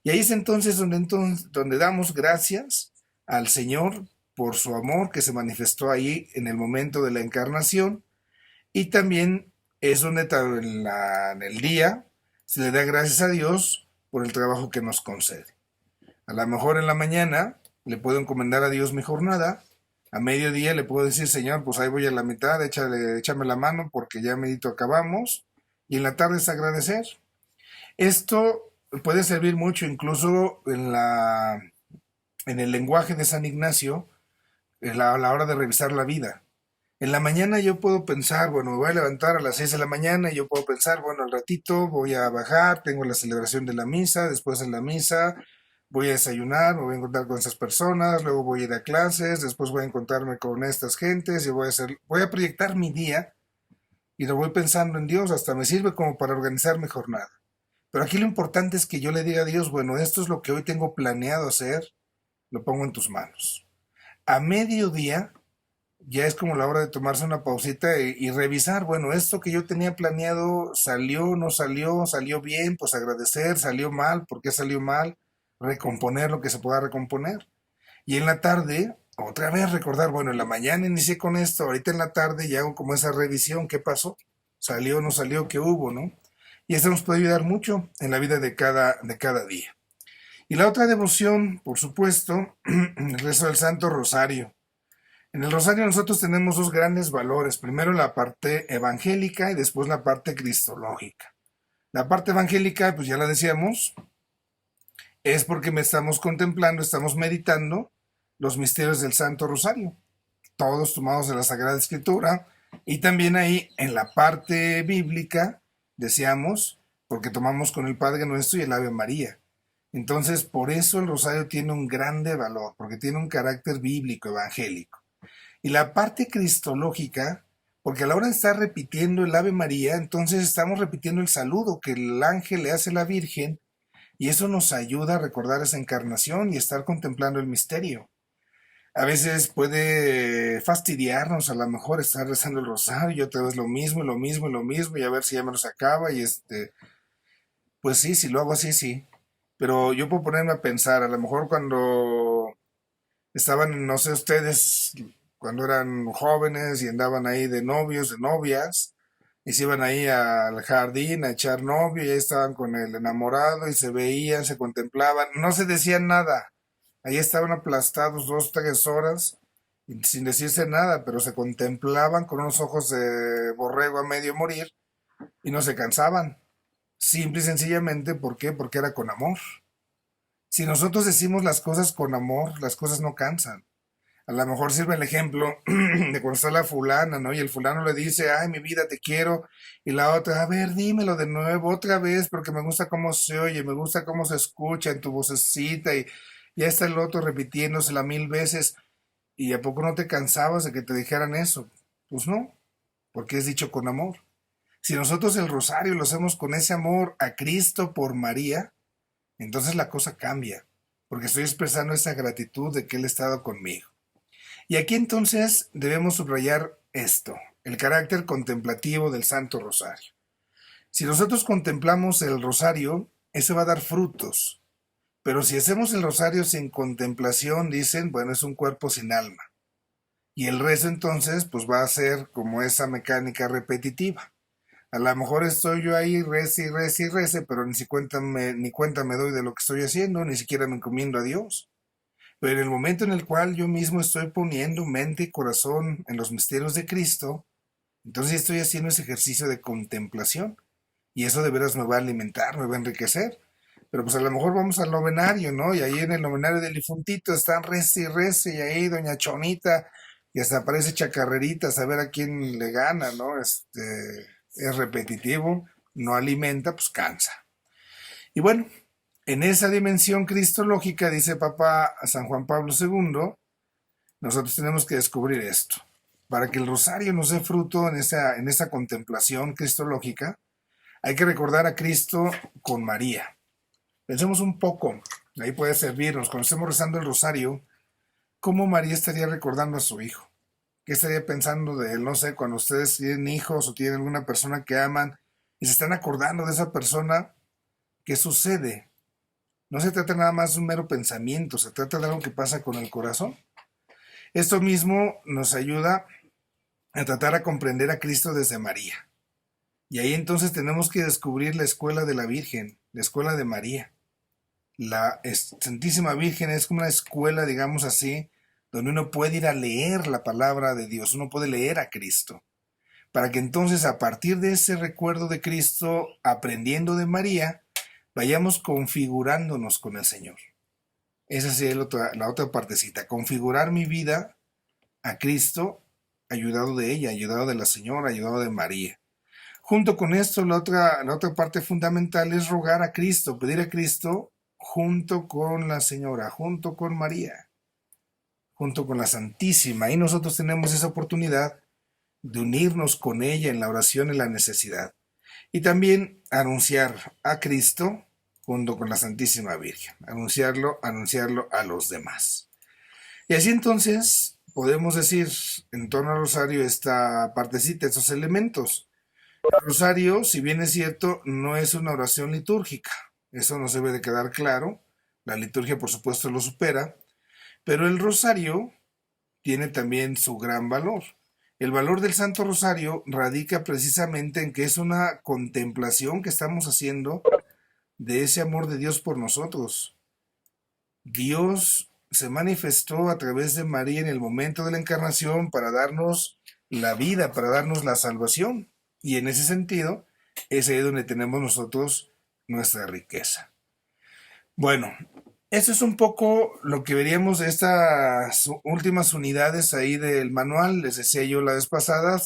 S1: Y ahí es donde damos gracias al Señor por su amor que se manifestó ahí en el momento de la encarnación. Y también es donde en el día se le da gracias a Dios por el trabajo que nos concede. A lo mejor en la mañana le puedo encomendar a Dios mi jornada. A mediodía le puedo decir, Señor, pues ahí voy a la mitad, échame la mano porque ya medito acabamos. Y en la tarde es agradecer. Esto puede servir mucho incluso en el lenguaje de San Ignacio a la hora de revisar la vida. En la mañana yo puedo pensar, bueno, me voy a levantar a las 6 de la mañana y yo puedo pensar, bueno, al ratito voy a bajar, tengo la celebración de la misa, después de la misa voy a desayunar, me voy a encontrar con esas personas, luego voy a ir a clases, después voy a encontrarme con estas gentes y voy a proyectar mi día y lo voy pensando en Dios, hasta me sirve como para organizar mi jornada. Pero aquí lo importante es que yo le diga a Dios, bueno, esto es lo que hoy tengo planeado hacer, lo pongo en tus manos. A mediodía ya es como la hora de tomarse una pausita y revisar, bueno, esto que yo tenía planeado salió, no salió, salió bien, pues agradecer, salió mal, ¿por qué salió mal? Recomponer lo que se pueda recomponer. Y en la tarde, otra vez recordar, bueno, en la mañana inicié con esto, ahorita en la tarde ya hago como esa revisión, ¿qué pasó? ¿Salió, no salió, qué hubo, no? Y esto nos puede ayudar mucho en la vida de cada día. Y la otra devoción, por supuesto, el rezo del Santo Rosario. En el Rosario nosotros tenemos dos grandes valores. Primero la parte evangélica y después la parte cristológica. La parte evangélica, pues ya la decíamos, es porque me estamos contemplando, estamos meditando los misterios del Santo Rosario, todos tomados de la Sagrada Escritura. Y también ahí en la parte bíblica, decíamos, porque tomamos con el Padre Nuestro y el Ave María. Entonces, por eso el Rosario tiene un grande valor, porque tiene un carácter bíblico, evangélico. Y la parte cristológica, porque a la hora de estar repitiendo el Ave María, entonces estamos repitiendo el saludo que el ángel le hace a la Virgen, y eso nos ayuda a recordar esa encarnación y estar contemplando el misterio. A veces puede fastidiarnos a lo mejor estar rezando el rosario y otra vez lo mismo, y lo mismo, y lo mismo, y a ver si ya me los acaba, y pues sí, si lo hago así, sí. Pero yo puedo ponerme a pensar, a lo mejor cuando estaban, no sé ustedes, cuando eran jóvenes y andaban ahí de novios, de novias, y se iban ahí al jardín a echar novio, y ahí estaban con el enamorado y se veían, se contemplaban, no se decían nada. Ahí estaban aplastados 2, 3 horas sin decirse nada, pero se contemplaban con unos ojos de borrego a medio morir y no se cansaban. Simple y sencillamente, ¿por qué? Porque era con amor. Si nosotros decimos las cosas con amor, las cosas no cansan. A lo mejor sirve el ejemplo de cuando está la fulana, ¿no? Y el fulano le dice, ay, mi vida, te quiero. Y la otra, a ver, dímelo de nuevo, otra vez, porque me gusta cómo se oye, me gusta cómo se escucha en tu vocecita. Y ya está el otro repitiéndosela 1000 veces. ¿Y a poco no te cansabas de que te dijeran eso? Pues no, porque es dicho con amor. Si nosotros el rosario lo hacemos con ese amor a Cristo por María, entonces la cosa cambia, porque estoy expresando esa gratitud de que Él ha estado conmigo. Y aquí entonces debemos subrayar esto, el carácter contemplativo del Santo Rosario. Si nosotros contemplamos el rosario, eso va a dar frutos. Pero si hacemos el rosario sin contemplación, dicen, bueno, es un cuerpo sin alma. Y el rezo entonces, pues va a ser como esa mecánica repetitiva. A lo mejor estoy yo ahí, rece y rece y rece, pero ni cuenta me doy de lo que estoy haciendo, ni siquiera me encomiendo a Dios. Pero en el momento en el cual yo mismo estoy poniendo mente y corazón en los misterios de Cristo, entonces estoy haciendo ese ejercicio de contemplación. Y eso de veras me va a alimentar, me va a enriquecer. Pero pues a lo mejor vamos al novenario, ¿no? Y ahí en el novenario del difuntito están rece y rece, y ahí doña Chonita, y hasta aparece Chacarrerita, a ver a quién le gana, ¿no? Es repetitivo, no alimenta, pues cansa. Y bueno, en esa dimensión cristológica, dice Papa San Juan Pablo II, nosotros tenemos que descubrir esto. Para que el rosario nos dé fruto en esa contemplación cristológica, hay que recordar a Cristo con María. Pensemos un poco, ahí puede servirnos, cuando estemos rezando el rosario, ¿cómo María estaría recordando a su hijo? ¿Qué estaría pensando de él? No sé, cuando ustedes tienen hijos o tienen alguna persona que aman y se están acordando de esa persona, ¿qué sucede? No se trata nada más de un mero pensamiento, se trata de algo que pasa con el corazón. Esto mismo nos ayuda a tratar a comprender a Cristo desde María. Y ahí entonces tenemos que descubrir la escuela de la Virgen, la escuela de María. La Santísima Virgen es como una escuela, digamos así, donde uno puede ir a leer la palabra de Dios, uno puede leer a Cristo, para que entonces a partir de ese recuerdo de Cristo, aprendiendo de María, vayamos configurándonos con el Señor. Esa sería la otra partecita, configurar mi vida a Cristo, ayudado de ella, ayudado de la Señora, ayudado de María. Junto con esto, la otra parte fundamental es rogar a Cristo, pedir a Cristo junto con la Señora, junto con María, junto con la Santísima. Y nosotros tenemos esa oportunidad de unirnos con ella en la oración y la necesidad. Y también anunciar a Cristo junto con la Santísima Virgen. Anunciarlo a los demás. Y así entonces podemos decir en torno al rosario esta partecita, estos elementos. El rosario, si bien es cierto, no es una oración litúrgica. Eso nos debe de quedar claro. La liturgia, por supuesto, lo supera. Pero el rosario tiene también su gran valor. El valor del Santo Rosario radica precisamente en que es una contemplación que estamos haciendo de ese amor de Dios por nosotros. Dios se manifestó a través de María en el momento de la encarnación para darnos la vida, para darnos la salvación. Y en ese sentido, es ahí donde tenemos nosotros nuestra riqueza. Bueno, eso es un poco lo que veríamos de estas últimas unidades ahí del manual. Les decía yo la vez pasada,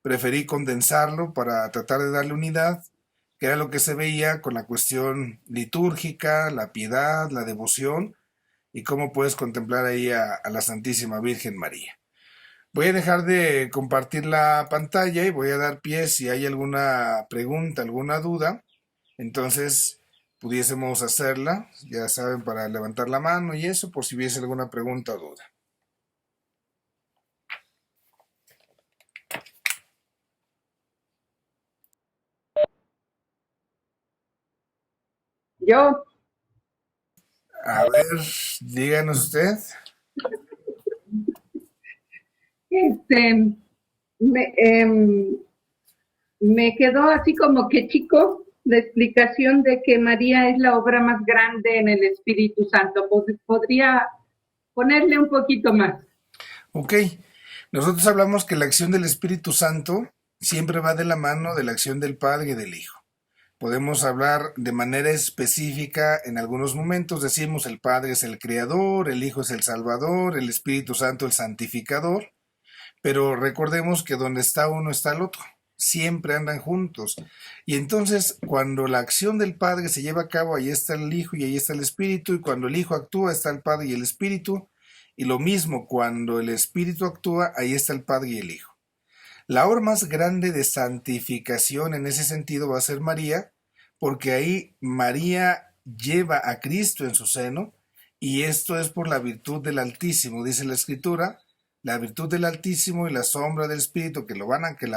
S1: preferí condensarlo para tratar de darle unidad, que era lo que se veía con la cuestión litúrgica, la piedad, la devoción y cómo puedes contemplar ahí a la Santísima Virgen María. Voy a dejar de compartir la pantalla y voy a dar pie si hay alguna pregunta, alguna duda. Entonces pudiésemos hacerla, ya saben, para levantar la mano y eso, por si hubiese alguna pregunta o duda.
S2: Yo,
S1: A ver, díganos usted.
S2: este, me, em, me quedó así como que chico la explicación de que María es la obra más grande en el Espíritu Santo. Podría ponerle un poquito más.
S1: Ok, nosotros hablamos que la acción del Espíritu Santo siempre va de la mano de la acción del Padre y del Hijo. Podemos hablar de manera específica en algunos momentos, decimos el Padre es el Creador, el Hijo es el Salvador, el Espíritu Santo el Santificador, pero recordemos que donde está uno está el otro, siempre andan juntos. Y entonces cuando la acción del Padre se lleva a cabo, ahí está el Hijo y ahí está el Espíritu, y cuando el Hijo actúa está el Padre y el Espíritu, y lo mismo cuando el Espíritu actúa, ahí está el Padre y el Hijo. La obra más grande de santificación en ese sentido va a ser María, porque ahí María lleva a Cristo en su seno, y esto es por la virtud del Altísimo, dice la Escritura, la virtud del Altísimo y la sombra del Espíritu que la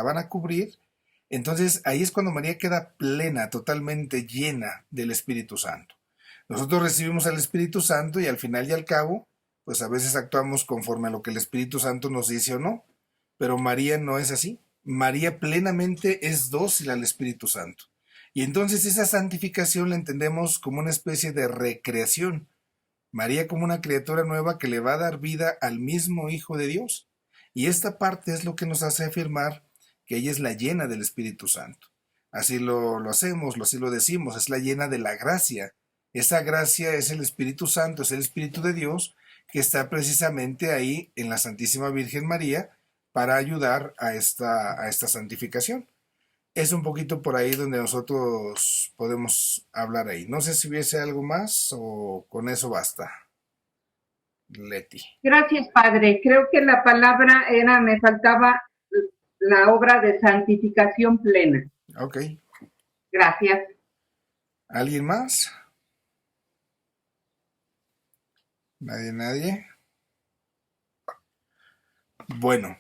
S1: van a cubrir. Entonces ahí es cuando María queda plena, totalmente llena del Espíritu Santo. Nosotros recibimos al Espíritu Santo y al final y al cabo, pues a veces actuamos conforme a lo que el Espíritu Santo nos dice o no. Pero María no es así. María plenamente es dócil al Espíritu Santo. Y entonces esa santificación la entendemos como una especie de recreación. María como una criatura nueva que le va a dar vida al mismo Hijo de Dios. Y esta parte es lo que nos hace afirmar que ella es la llena del Espíritu Santo. Así lo hacemos, así lo decimos, es la llena de la gracia. Esa gracia es el Espíritu Santo, es el Espíritu de Dios que está precisamente ahí en la Santísima Virgen María, para ayudar a esta santificación. Es un poquito por ahí donde nosotros podemos hablar ahí. No sé si hubiese algo más o con eso basta, Leti.
S2: Gracias, Padre. Creo que la palabra era, me faltaba la obra de santificación plena.
S1: Ok.
S2: Gracias.
S1: ¿Alguien más? Nadie. Bueno.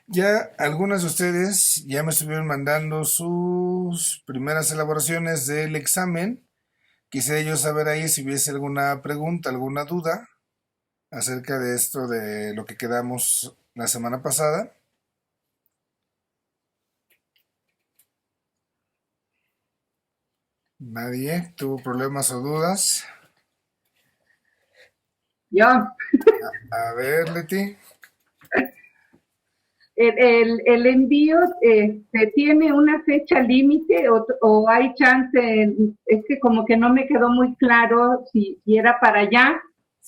S1: Ya algunas de ustedes ya me estuvieron mandando sus primeras elaboraciones del examen. Quisiera yo saber ahí si hubiese alguna pregunta, alguna duda acerca de esto de lo que quedamos la semana pasada. ¿Nadie tuvo problemas o dudas?
S2: Yo.
S1: A ver, Leti.
S2: El envío tiene una fecha límite o hay chance, es que como que no me quedó muy claro si era para allá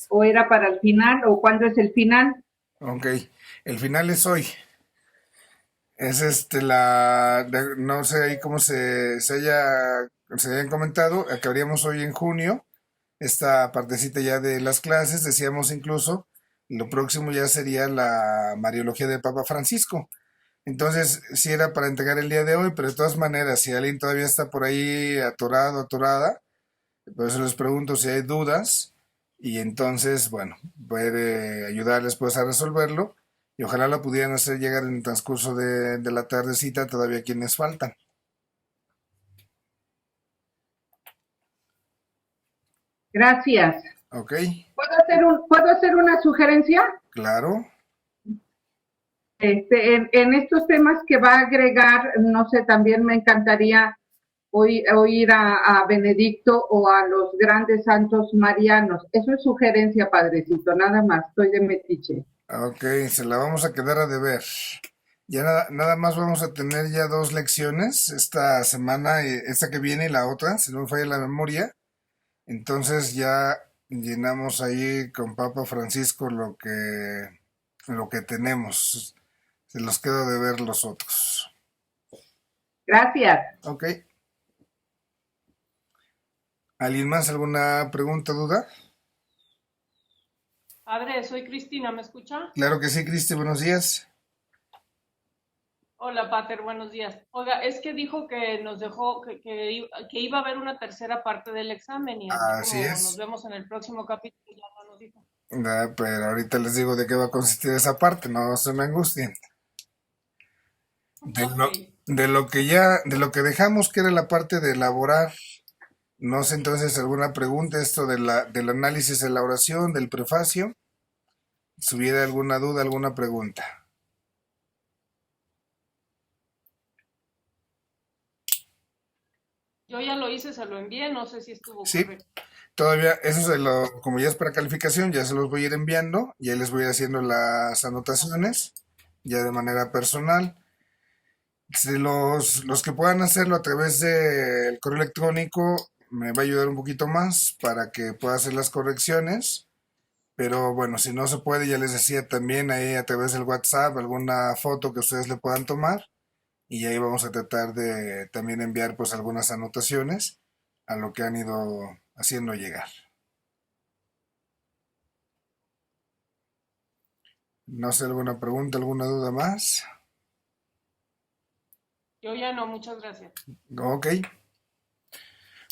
S2: o era para el final o cuándo es el final.
S1: Ok, el final es hoy. Es no sé ahí cómo se hayan comentado, acabaríamos hoy en junio, esta partecita ya de las clases, decíamos incluso, lo próximo ya sería la Mariología del Papa Francisco. Entonces, sí era para entregar el día de hoy, pero de todas maneras, si alguien todavía está por ahí atorado, atorada, por eso les pregunto si hay dudas, y entonces, bueno, puede ayudarles pues a resolverlo, y ojalá lo pudieran hacer llegar en el transcurso de la tardecita todavía quienes faltan.
S2: Gracias.
S1: ¿Ok?
S2: ¿Puedo hacer una sugerencia?
S1: Claro.
S2: En estos temas que va a agregar, no sé, también me encantaría oír a Benedicto o a los grandes santos marianos. Eso es sugerencia, padrecito, nada más, estoy de metiche.
S1: Ok, se la vamos a quedar a deber. Ya nada más vamos a tener ya dos lecciones esta semana, esta que viene y la otra, si no me falla la memoria. Entonces ya llenamos ahí con Papa Francisco lo que tenemos. Se los quedo de ver los otros.
S2: Gracias.
S1: Ok. ¿Alguien más? ¿Alguna pregunta, duda?
S3: Padre, soy Cristina, ¿me escucha?
S1: Claro que sí, Cristi, buenos días.
S3: Hola, Pater, buenos días. Oiga, es que dijo que nos dejó, que iba a haber una tercera parte del examen y así
S1: Así
S3: como nos
S1: es.
S3: vemos en el próximo capítulo, ya no nos dijo.
S1: Pero ahorita les digo de qué va a consistir esa parte, no se me angustien. De lo,
S3: Ok.
S1: de lo que dejamos que era la parte de elaborar, no sé entonces alguna pregunta, esto del análisis de la oración, del prefacio, si hubiera alguna duda, alguna pregunta.
S3: Yo ya lo hice, se lo envié, no sé si estuvo
S1: Sí,
S3: correcto.
S1: todavía, como ya es para calificación, ya se los voy a ir enviando, ya les voy haciendo las anotaciones, ya de manera personal. Si los que puedan hacerlo a través del correo electrónico me va a ayudar un poquito más para que pueda hacer las correcciones. Pero bueno, si no se puede, ya les decía también ahí a través del WhatsApp alguna foto que ustedes le puedan tomar y ahí vamos a tratar de también enviar pues algunas anotaciones a lo que han ido haciendo llegar. No sé, alguna pregunta, alguna duda más.
S3: Yo ya no, muchas gracias.
S1: Ok,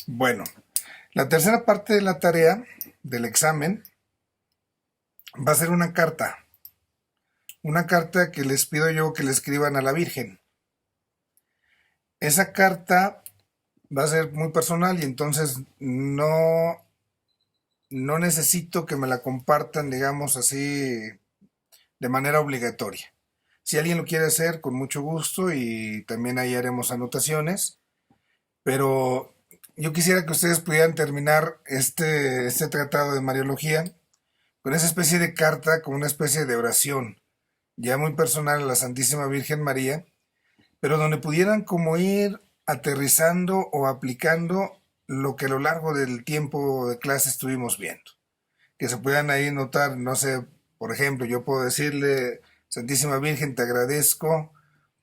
S1: bueno, la tercera parte de la tarea del examen va a ser una carta que les pido yo que le escriban a la Virgen. Esa carta va a ser muy personal y entonces no necesito que me la compartan, digamos así, de manera obligatoria. Si alguien lo quiere hacer, con mucho gusto y también ahí haremos anotaciones, pero yo quisiera que ustedes pudieran terminar este tratado de Mariología con esa especie de carta, con una especie de oración, ya muy personal a la Santísima Virgen María, pero donde pudieran como ir aterrizando o aplicando lo que a lo largo del tiempo de clase estuvimos viendo. Que se puedan ahí notar, no sé, por ejemplo, yo puedo decirle, Santísima Virgen, te agradezco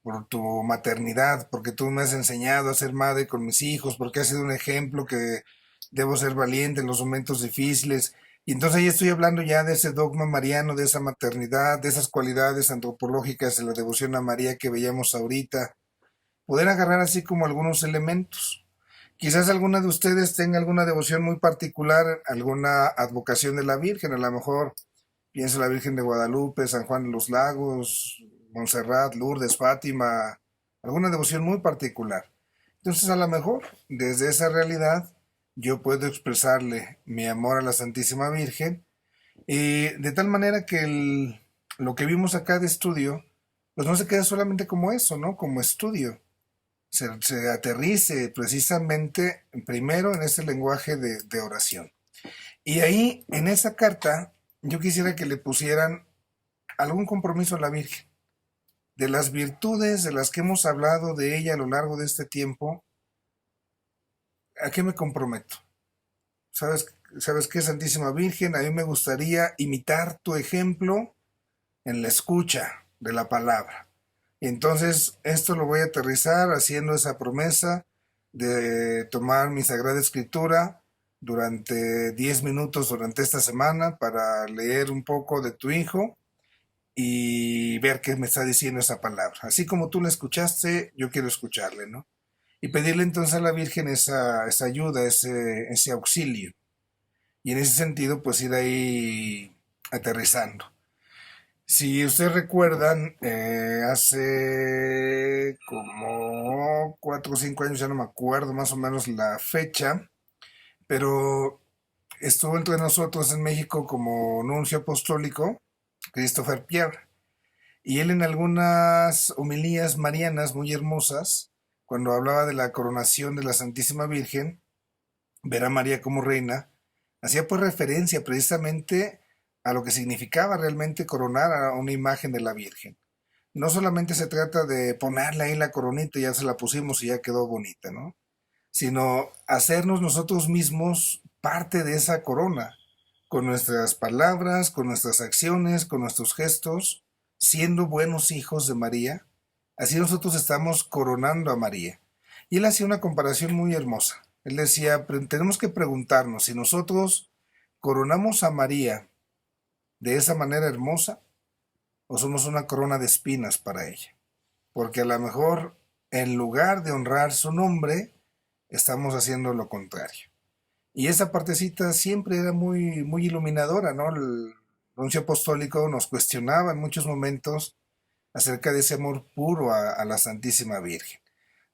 S1: por tu maternidad, porque tú me has enseñado a ser madre con mis hijos, porque has sido un ejemplo que debo ser valiente en los momentos difíciles. Y entonces ahí estoy hablando ya de ese dogma mariano, de esa maternidad, de esas cualidades antropológicas de la devoción a María que veíamos ahorita. Poder agarrar así como algunos elementos. Quizás alguna de ustedes tenga alguna devoción muy particular, alguna advocación de la Virgen, a lo mejor pienso en la Virgen de Guadalupe, San Juan de los Lagos, Montserrat, Lourdes, Fátima, alguna devoción muy particular. Entonces a lo mejor desde esa realidad yo puedo expresarle mi amor a la Santísima Virgen y de tal manera que lo que vimos acá de estudio, pues no se queda solamente como eso, ¿no? Como estudio, se aterrice precisamente primero en ese lenguaje de oración. Y ahí, en esa carta, yo quisiera que le pusieran algún compromiso a la Virgen. De las virtudes de las que hemos hablado de ella a lo largo de este tiempo, ¿a qué me comprometo? ¿Sabes qué, Santísima Virgen? A mí me gustaría imitar tu ejemplo en la escucha de la palabra. Entonces, esto lo voy a aterrizar haciendo esa promesa de tomar mi Sagrada Escritura durante 10 minutos durante esta semana para leer un poco de tu hijo y ver qué me está diciendo esa palabra. Así como tú la escuchaste, yo quiero escucharle, ¿no? Y pedirle entonces a la Virgen esa ayuda, ese auxilio. Y en ese sentido, pues ir ahí aterrizando. Si ustedes recuerdan, hace como 4 o 5 años, ya no me acuerdo más o menos la fecha, pero estuvo entre nosotros en México como nuncio apostólico Christopher Pierre. Y él en algunas homilías marianas muy hermosas, cuando hablaba de la coronación de la Santísima Virgen, ver a María como reina, hacía pues referencia precisamente a lo que significaba realmente coronar a una imagen de la Virgen. No solamente se trata de ponerle ahí la coronita y ya se la pusimos y ya quedó bonita, ¿no? Sino hacernos nosotros mismos parte de esa corona, con nuestras palabras, con nuestras acciones, con nuestros gestos, siendo buenos hijos de María, así nosotros estamos coronando a María. Y él hacía una comparación muy hermosa. Él decía, tenemos que preguntarnos si nosotros coronamos a María de esa manera hermosa o somos una corona de espinas para ella. Porque a lo mejor en lugar de honrar su nombre, estamos haciendo lo contrario. Y esa partecita siempre era muy, muy iluminadora, ¿no? El nuncio apostólico nos cuestionaba en muchos momentos acerca de ese amor puro a la Santísima Virgen.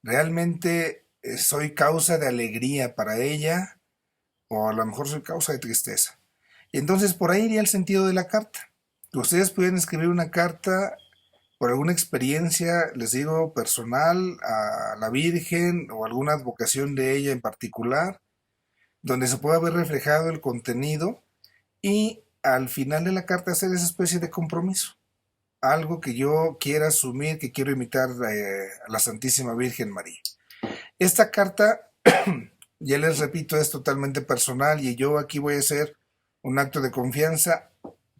S1: ¿Realmente soy causa de alegría para ella o a lo mejor soy causa de tristeza? Y entonces por ahí iría el sentido de la carta. Que ustedes pueden escribir una carta por alguna experiencia, les digo, personal a la Virgen o alguna advocación de ella en particular, donde se pueda ver reflejado el contenido y al final de la carta hacer esa especie de compromiso. algo que yo quiera asumir, que quiero imitar a la Santísima Virgen María. Esta carta, ya les repito, es totalmente personal y yo aquí voy a hacer un acto de confianza.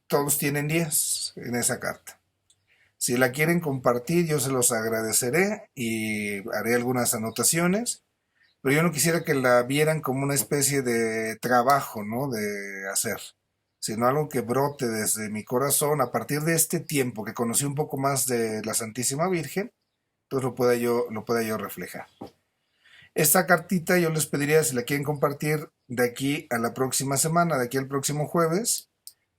S1: Todos tienen 10 en esa carta. Si la quieren compartir, yo se los agradeceré y haré algunas anotaciones, pero yo no quisiera que la vieran como una especie de trabajo, ¿no? De hacer, sino algo que brote desde mi corazón a partir de este tiempo que conocí un poco más de la Santísima Virgen, entonces lo pueda yo reflejar. Esta cartita yo les pediría si la quieren compartir de aquí a la próxima semana, de aquí al próximo jueves,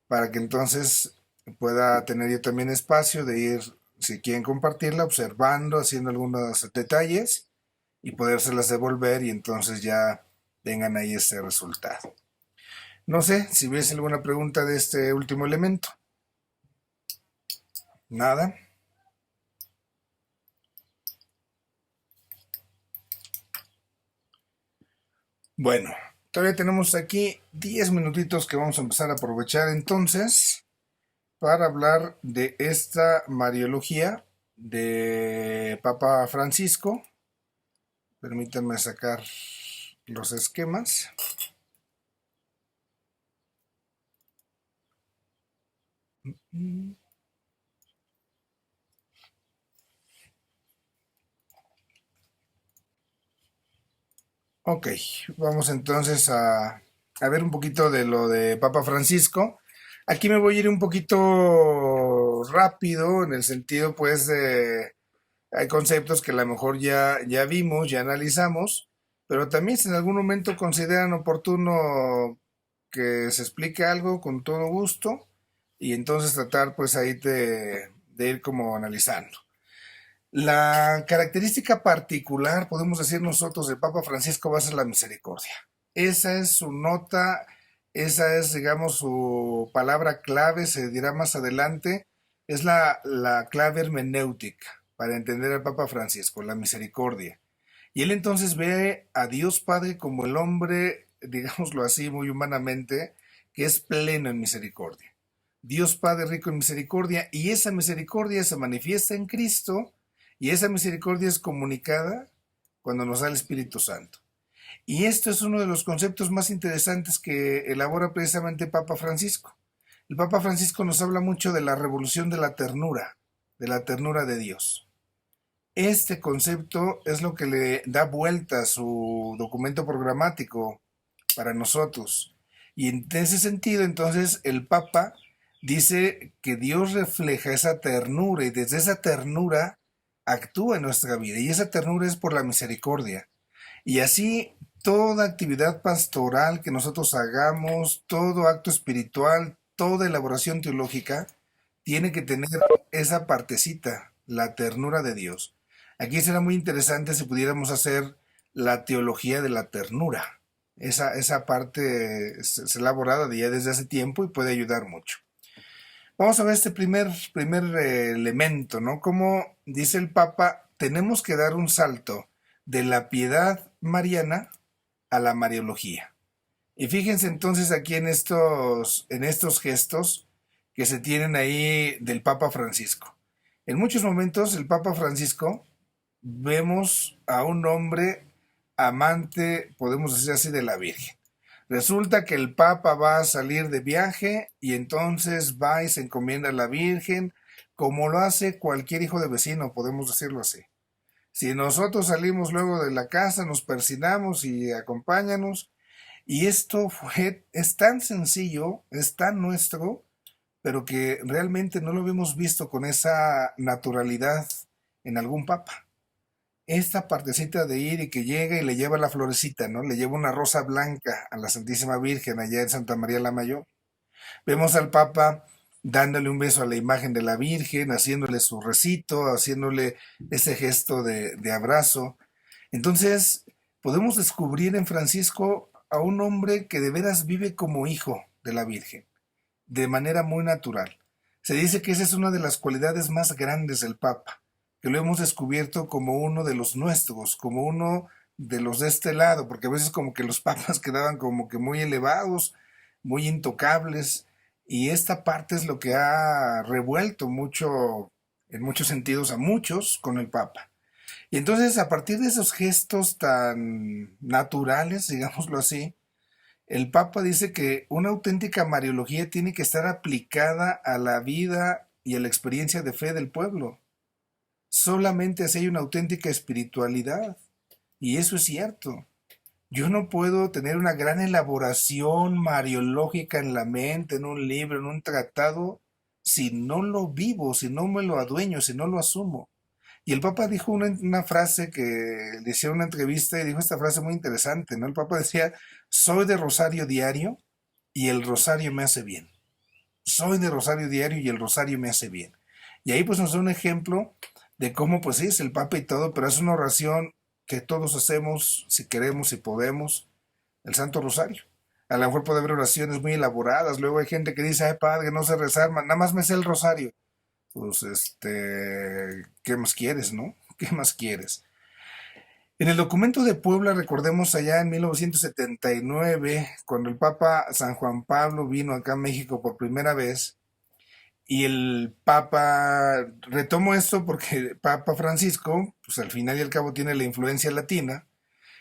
S1: para que entonces pueda tener yo también espacio de ir, si quieren compartirla, observando, haciendo algunos detalles y podérselas devolver y entonces ya tengan ahí ese resultado. No sé si hubiese alguna pregunta de este último elemento. Nada. Bueno, todavía tenemos aquí 10 minutitos que vamos a empezar a aprovechar entonces para hablar de esta Mariología de Papa Francisco. Permítanme sacar los esquemas. Ok, vamos entonces a ver un poquito de lo de Papa Francisco. Aquí me voy a ir un poquito rápido en el sentido pues de hay conceptos que a lo mejor ya vimos, ya analizamos, pero también si en algún momento consideran oportuno que se explique algo con todo gusto y entonces tratar pues ahí de ir como analizando. La característica particular, podemos decir nosotros, del Papa Francisco va a ser la misericordia. Esa es su nota, esa es, digamos, su palabra clave, se dirá más adelante, es la clave hermenéutica para entender al Papa Francisco, la misericordia. Y él entonces ve a Dios Padre como el hombre, digámoslo así muy humanamente, que es pleno en misericordia. Dios Padre rico en misericordia y esa misericordia se manifiesta en Cristo y esa misericordia es comunicada cuando nos da el Espíritu Santo. Y esto es uno de los conceptos más interesantes que elabora precisamente Papa Francisco. El Papa Francisco nos habla mucho de la revolución de la ternura de Dios. Este concepto es lo que le da vuelta a su documento programático para nosotros. Y en ese sentido, entonces, el Papa dice que Dios refleja esa ternura y desde esa ternura actúa en nuestra vida. Y esa ternura es por la misericordia. Y así, toda actividad pastoral que nosotros hagamos, todo acto espiritual, toda elaboración teológica, tiene que tener esa partecita, la ternura de Dios. Aquí será muy interesante si pudiéramos hacer la teología de la ternura. Esa parte es elaborada ya desde hace tiempo y puede ayudar mucho. Vamos a ver este primer elemento, ¿no? Como dice el Papa, tenemos que dar un salto de la piedad mariana a la mariología. Y fíjense entonces aquí en estos gestos que se tienen ahí del Papa Francisco. En muchos momentos el Papa Francisco vemos a un hombre amante, podemos decir así, de la Virgen. Resulta que el Papa va a salir de viaje y entonces va y se encomienda a la Virgen, como lo hace cualquier hijo de vecino, podemos decirlo así. Si nosotros salimos luego de la casa, nos persinamos y acompáñanos, y esto es tan sencillo, es tan nuestro, pero que realmente no lo hemos visto con esa naturalidad en algún papa. Esta partecita de ir y que llega y le lleva la florecita, ¿no? Le lleva una rosa blanca a la Santísima Virgen allá en Santa María la Mayor. Vemos al Papa dándole un beso a la imagen de la Virgen, haciéndole su recito, haciéndole ese gesto de abrazo. Entonces, podemos descubrir en Francisco a un hombre que de veras vive como hijo de la Virgen, de manera muy natural. Se dice que esa es una de las cualidades más grandes del Papa, que lo hemos descubierto como uno de los nuestros, como uno de los de este lado, porque a veces como que los papas quedaban como que muy elevados, muy intocables, Y esta parte es lo que ha revuelto mucho, en muchos sentidos, a muchos con el Papa. Y entonces, a partir de esos gestos tan naturales, digámoslo así, el Papa dice que una auténtica Mariología tiene que estar aplicada a la vida y a la experiencia de fe del pueblo. Solamente así hay una auténtica espiritualidad. Y eso es cierto. Yo no puedo tener una gran elaboración mariológica en la mente, en un libro, en un tratado, si no lo vivo, si no me lo adueño, si no lo asumo. Y el Papa dijo una frase que le hicieron una entrevista y dijo esta frase muy interesante, ¿no? El Papa decía, soy de rosario diario y el rosario me hace bien. Soy de rosario diario y el rosario me hace bien. Y ahí pues nos da un ejemplo de cómo pues sí, es el Papa y todo, pero es una oración que todos hacemos si queremos, si podemos, el Santo Rosario. A lo mejor puede haber oraciones muy elaboradas, luego hay gente que dice, ay padre, no sé rezar, nada más me sé el rosario. Pues ¿qué más quieres, no? ¿Qué más quieres? En el documento de Puebla, recordemos allá en 1979, cuando el Papa San Juan Pablo vino acá a México por primera vez, y el Papa, retomo esto porque el Papa Francisco, pues al final y al cabo tiene la influencia latina,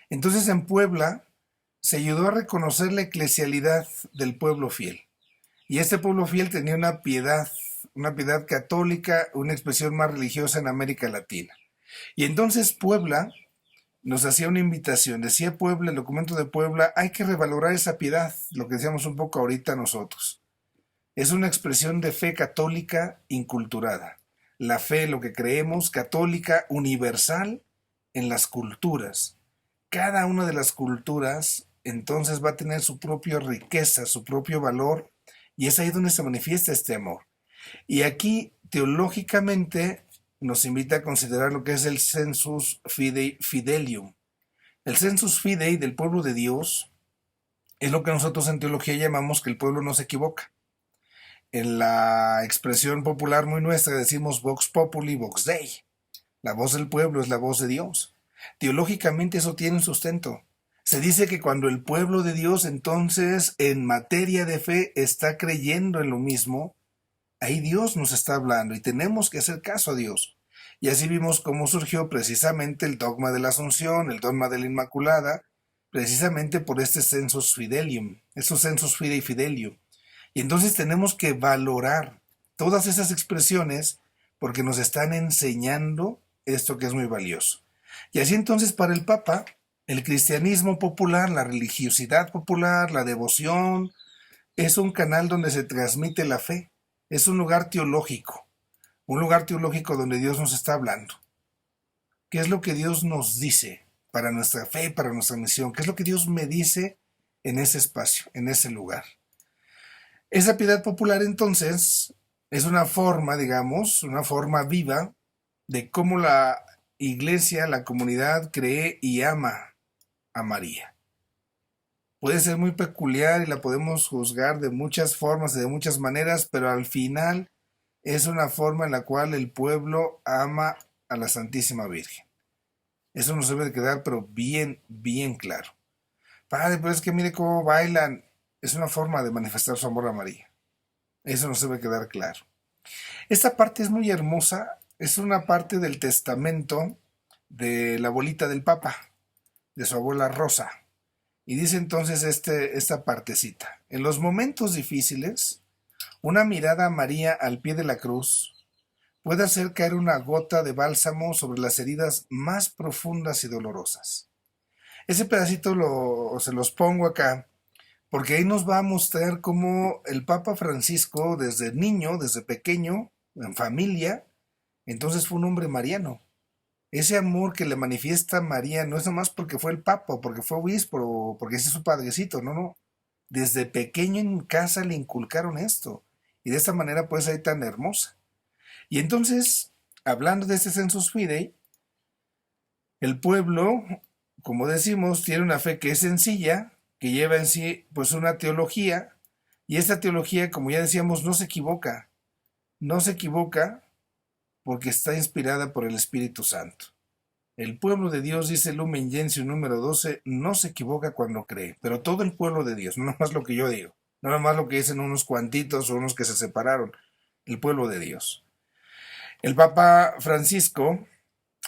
S1: entonces en Puebla se ayudó a reconocer la eclesialidad del pueblo fiel. Y este pueblo fiel tenía una piedad católica, una expresión más religiosa en América Latina. Y entonces Puebla nos hacía una invitación, decía Puebla, el documento de Puebla, hay que revalorar esa piedad, lo que decíamos un poco ahorita nosotros. Es una expresión de fe católica inculturada. La fe, lo que creemos, católica, universal en las culturas. Cada una de las culturas entonces va a tener su propia riqueza, su propio valor, y es ahí donde se manifiesta este amor. Y aquí, teológicamente, nos invita a considerar lo que es el sensus fidelium. El sensus fidei del pueblo de Dios es lo que nosotros en teología llamamos que el pueblo no se equivoca. En la expresión popular muy nuestra decimos vox populi, vox dei. La voz del pueblo es la voz de Dios. Teológicamente eso tiene un sustento. Se dice que cuando el pueblo de Dios entonces en materia de fe está creyendo en lo mismo, ahí Dios nos está hablando y tenemos que hacer caso a Dios. Y así vimos cómo surgió precisamente el dogma de la Asunción, el dogma de la Inmaculada, precisamente por este sensus fidelium, esos sensus fidei fidelium. Y entonces tenemos que valorar todas esas expresiones porque nos están enseñando esto que es muy valioso. Y así entonces para el Papa, el cristianismo popular, la religiosidad popular, la devoción, es un canal donde se transmite la fe. Es un lugar teológico donde Dios nos está hablando. ¿Qué es lo que Dios nos dice para nuestra fe, para nuestra misión? ¿Qué es lo que Dios me dice en ese espacio, en ese lugar? Esa piedad popular entonces es una forma, digamos, una forma viva de cómo la iglesia, la comunidad cree y ama a María. Puede ser muy peculiar y la podemos juzgar de muchas formas y de muchas maneras, pero al final es una forma en la cual el pueblo ama a la Santísima Virgen. Eso nos debe de quedar, pero bien, bien claro. Padre, pero es que mire cómo bailan. Es una forma de manifestar su amor a María. Eso nos debe quedar claro. Esta parte es muy hermosa. Es una parte del testamento de la abuelita del Papa, de su abuela Rosa. Y dice entonces esta partecita. En los momentos difíciles, una mirada a María al pie de la cruz puede hacer caer una gota de bálsamo sobre las heridas más profundas y dolorosas. Ese pedacito se los pongo acá, porque ahí nos va a mostrar cómo el Papa Francisco, desde niño, desde pequeño, en familia, entonces fue un hombre mariano. Ese amor que le manifiesta María no es nomás porque fue el Papa, o porque fue obispo, o porque ese es su padrecito, no. Desde pequeño en casa le inculcaron esto, y de esta manera puede ser tan hermosa. Y entonces, hablando de este sensus fidei, el pueblo, como decimos, tiene una fe que es sencilla, que lleva en sí pues una teología, y esta teología, como ya decíamos, no se equivoca porque está inspirada por el Espíritu Santo. El pueblo de Dios, dice Lumen Gentium número 12, no se equivoca cuando cree, pero todo el pueblo de Dios, no más lo que yo digo, No nomás lo que dicen unos cuantitos o unos que se separaron, el pueblo de Dios. El Papa Francisco,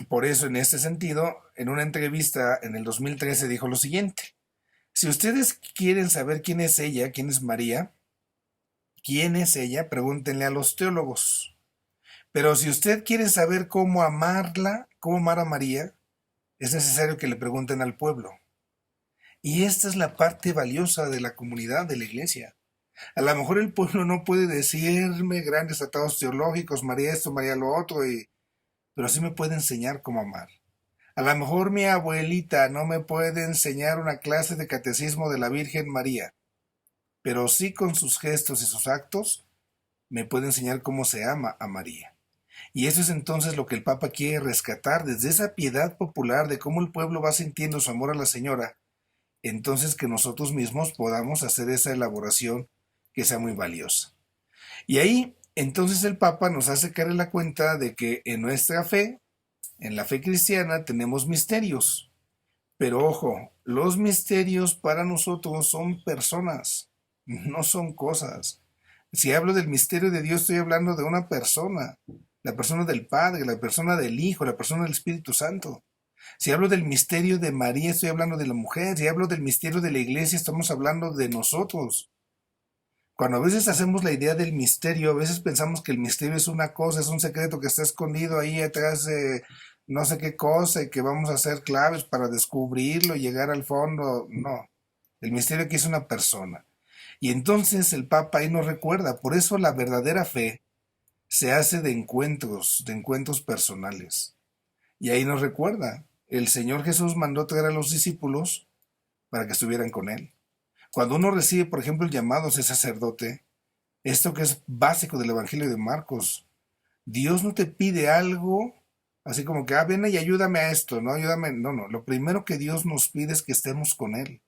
S1: por eso en este sentido, en una entrevista en el 2013 dijo lo siguiente: si ustedes quieren saber quién es ella, quién es María, pregúntenle a los teólogos. Pero si usted quiere saber cómo amarla, cómo amar a María, es necesario que le pregunten al pueblo. Y esta es la parte valiosa de la comunidad, de la iglesia. A lo mejor el pueblo no puede decirme grandes tratados teológicos, María esto, María lo otro, pero sí me puede enseñar cómo amar. A lo mejor mi abuelita no me puede enseñar una clase de catecismo de la Virgen María, pero sí con sus gestos y sus actos me puede enseñar cómo se ama a María. Y eso es entonces lo que el Papa quiere rescatar, desde esa piedad popular de cómo el pueblo va sintiendo su amor a la Señora, entonces que nosotros mismos podamos hacer esa elaboración que sea muy valiosa. Y ahí, entonces el Papa nos hace caer en la cuenta de que en nuestra fe, en la fe cristiana, tenemos misterios. Pero ojo, los misterios para nosotros son personas, no son cosas. Si hablo del misterio de Dios, estoy hablando de una persona, la persona del Padre, la persona del Hijo, la persona del Espíritu Santo. Si hablo del misterio de María, estoy hablando de la mujer. Si hablo del misterio de la iglesia, estamos hablando de nosotros. Cuando a veces hacemos la idea del misterio, a veces pensamos que el misterio es una cosa, es un secreto que está escondido ahí atrás de no sé qué cosa y que vamos a hacer claves para descubrirlo y llegar al fondo. No, el misterio aquí es una persona. Y entonces el Papa ahí nos recuerda, por eso la verdadera fe se hace de encuentros personales. Y ahí nos recuerda, el Señor Jesús mandó traer a los discípulos para que estuvieran con Él. Cuando uno recibe, por ejemplo, el llamado a ser sacerdote, esto que es básico del Evangelio de Marcos, Dios no te pide algo así como que, ven y ayúdame a esto, ¿no? Ayúdame. No, lo primero que Dios nos pide es que estemos con Él.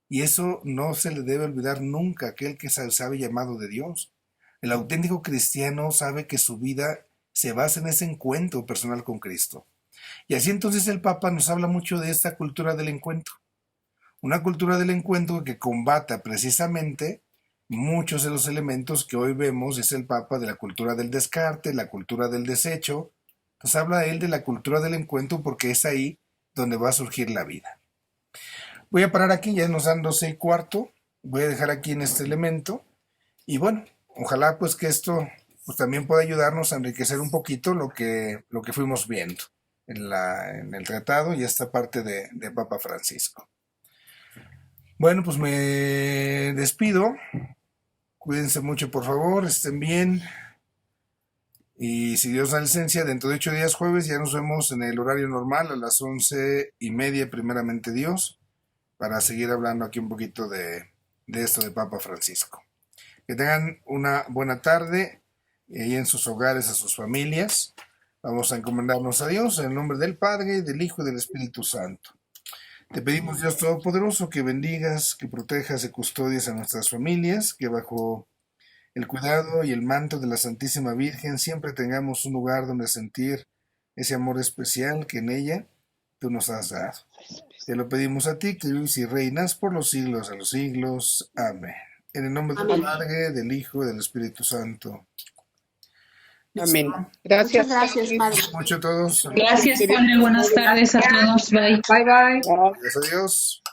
S1: Y eso no se le debe olvidar nunca a aquel que sabe llamado de Dios. El auténtico cristiano sabe que su vida se basa en ese encuentro personal con Cristo. Y así entonces el Papa nos habla mucho de esta cultura del encuentro. Una cultura del encuentro que combata precisamente muchos de los elementos que hoy vemos, es el Papa, de la cultura del descarte, la cultura del desecho. Entonces habla él de la cultura del encuentro porque es ahí donde va a surgir la vida. Voy a parar aquí, ya nos dan 12:15. Voy a dejar aquí en este elemento. Y bueno, ojalá pues que esto pues también pueda ayudarnos a enriquecer un poquito lo que fuimos viendo en el tratado y esta parte de Papa Francisco. Bueno, pues me despido. Cuídense mucho, por favor, estén bien. Y si Dios da licencia, dentro de 8 días, jueves, ya nos vemos en el horario normal a las 11:30, primeramente Dios, para seguir hablando aquí un poquito de esto de Papa Francisco. Que tengan una buena tarde y en sus hogares, a sus familias. Vamos a encomendarnos a Dios en el nombre del Padre, del Hijo y del Espíritu Santo. Te pedimos, Dios Todopoderoso, que bendigas, que protejas y custodies a nuestras familias, que bajo el cuidado y el manto de la Santísima Virgen siempre tengamos un lugar donde sentir ese amor especial que en ella tú nos has dado. Te lo pedimos a ti, que vives y reinas por los siglos de los siglos. Amén. En el nombre del Padre, del Hijo y del Espíritu Santo.
S4: Amén. Gracias.
S5: Muchas gracias, Padre.
S1: Mucho a todos.
S6: Gracias, Padre. Buenas tardes a todos. Bye.
S2: Bye, bye.
S1: Gracias a Dios.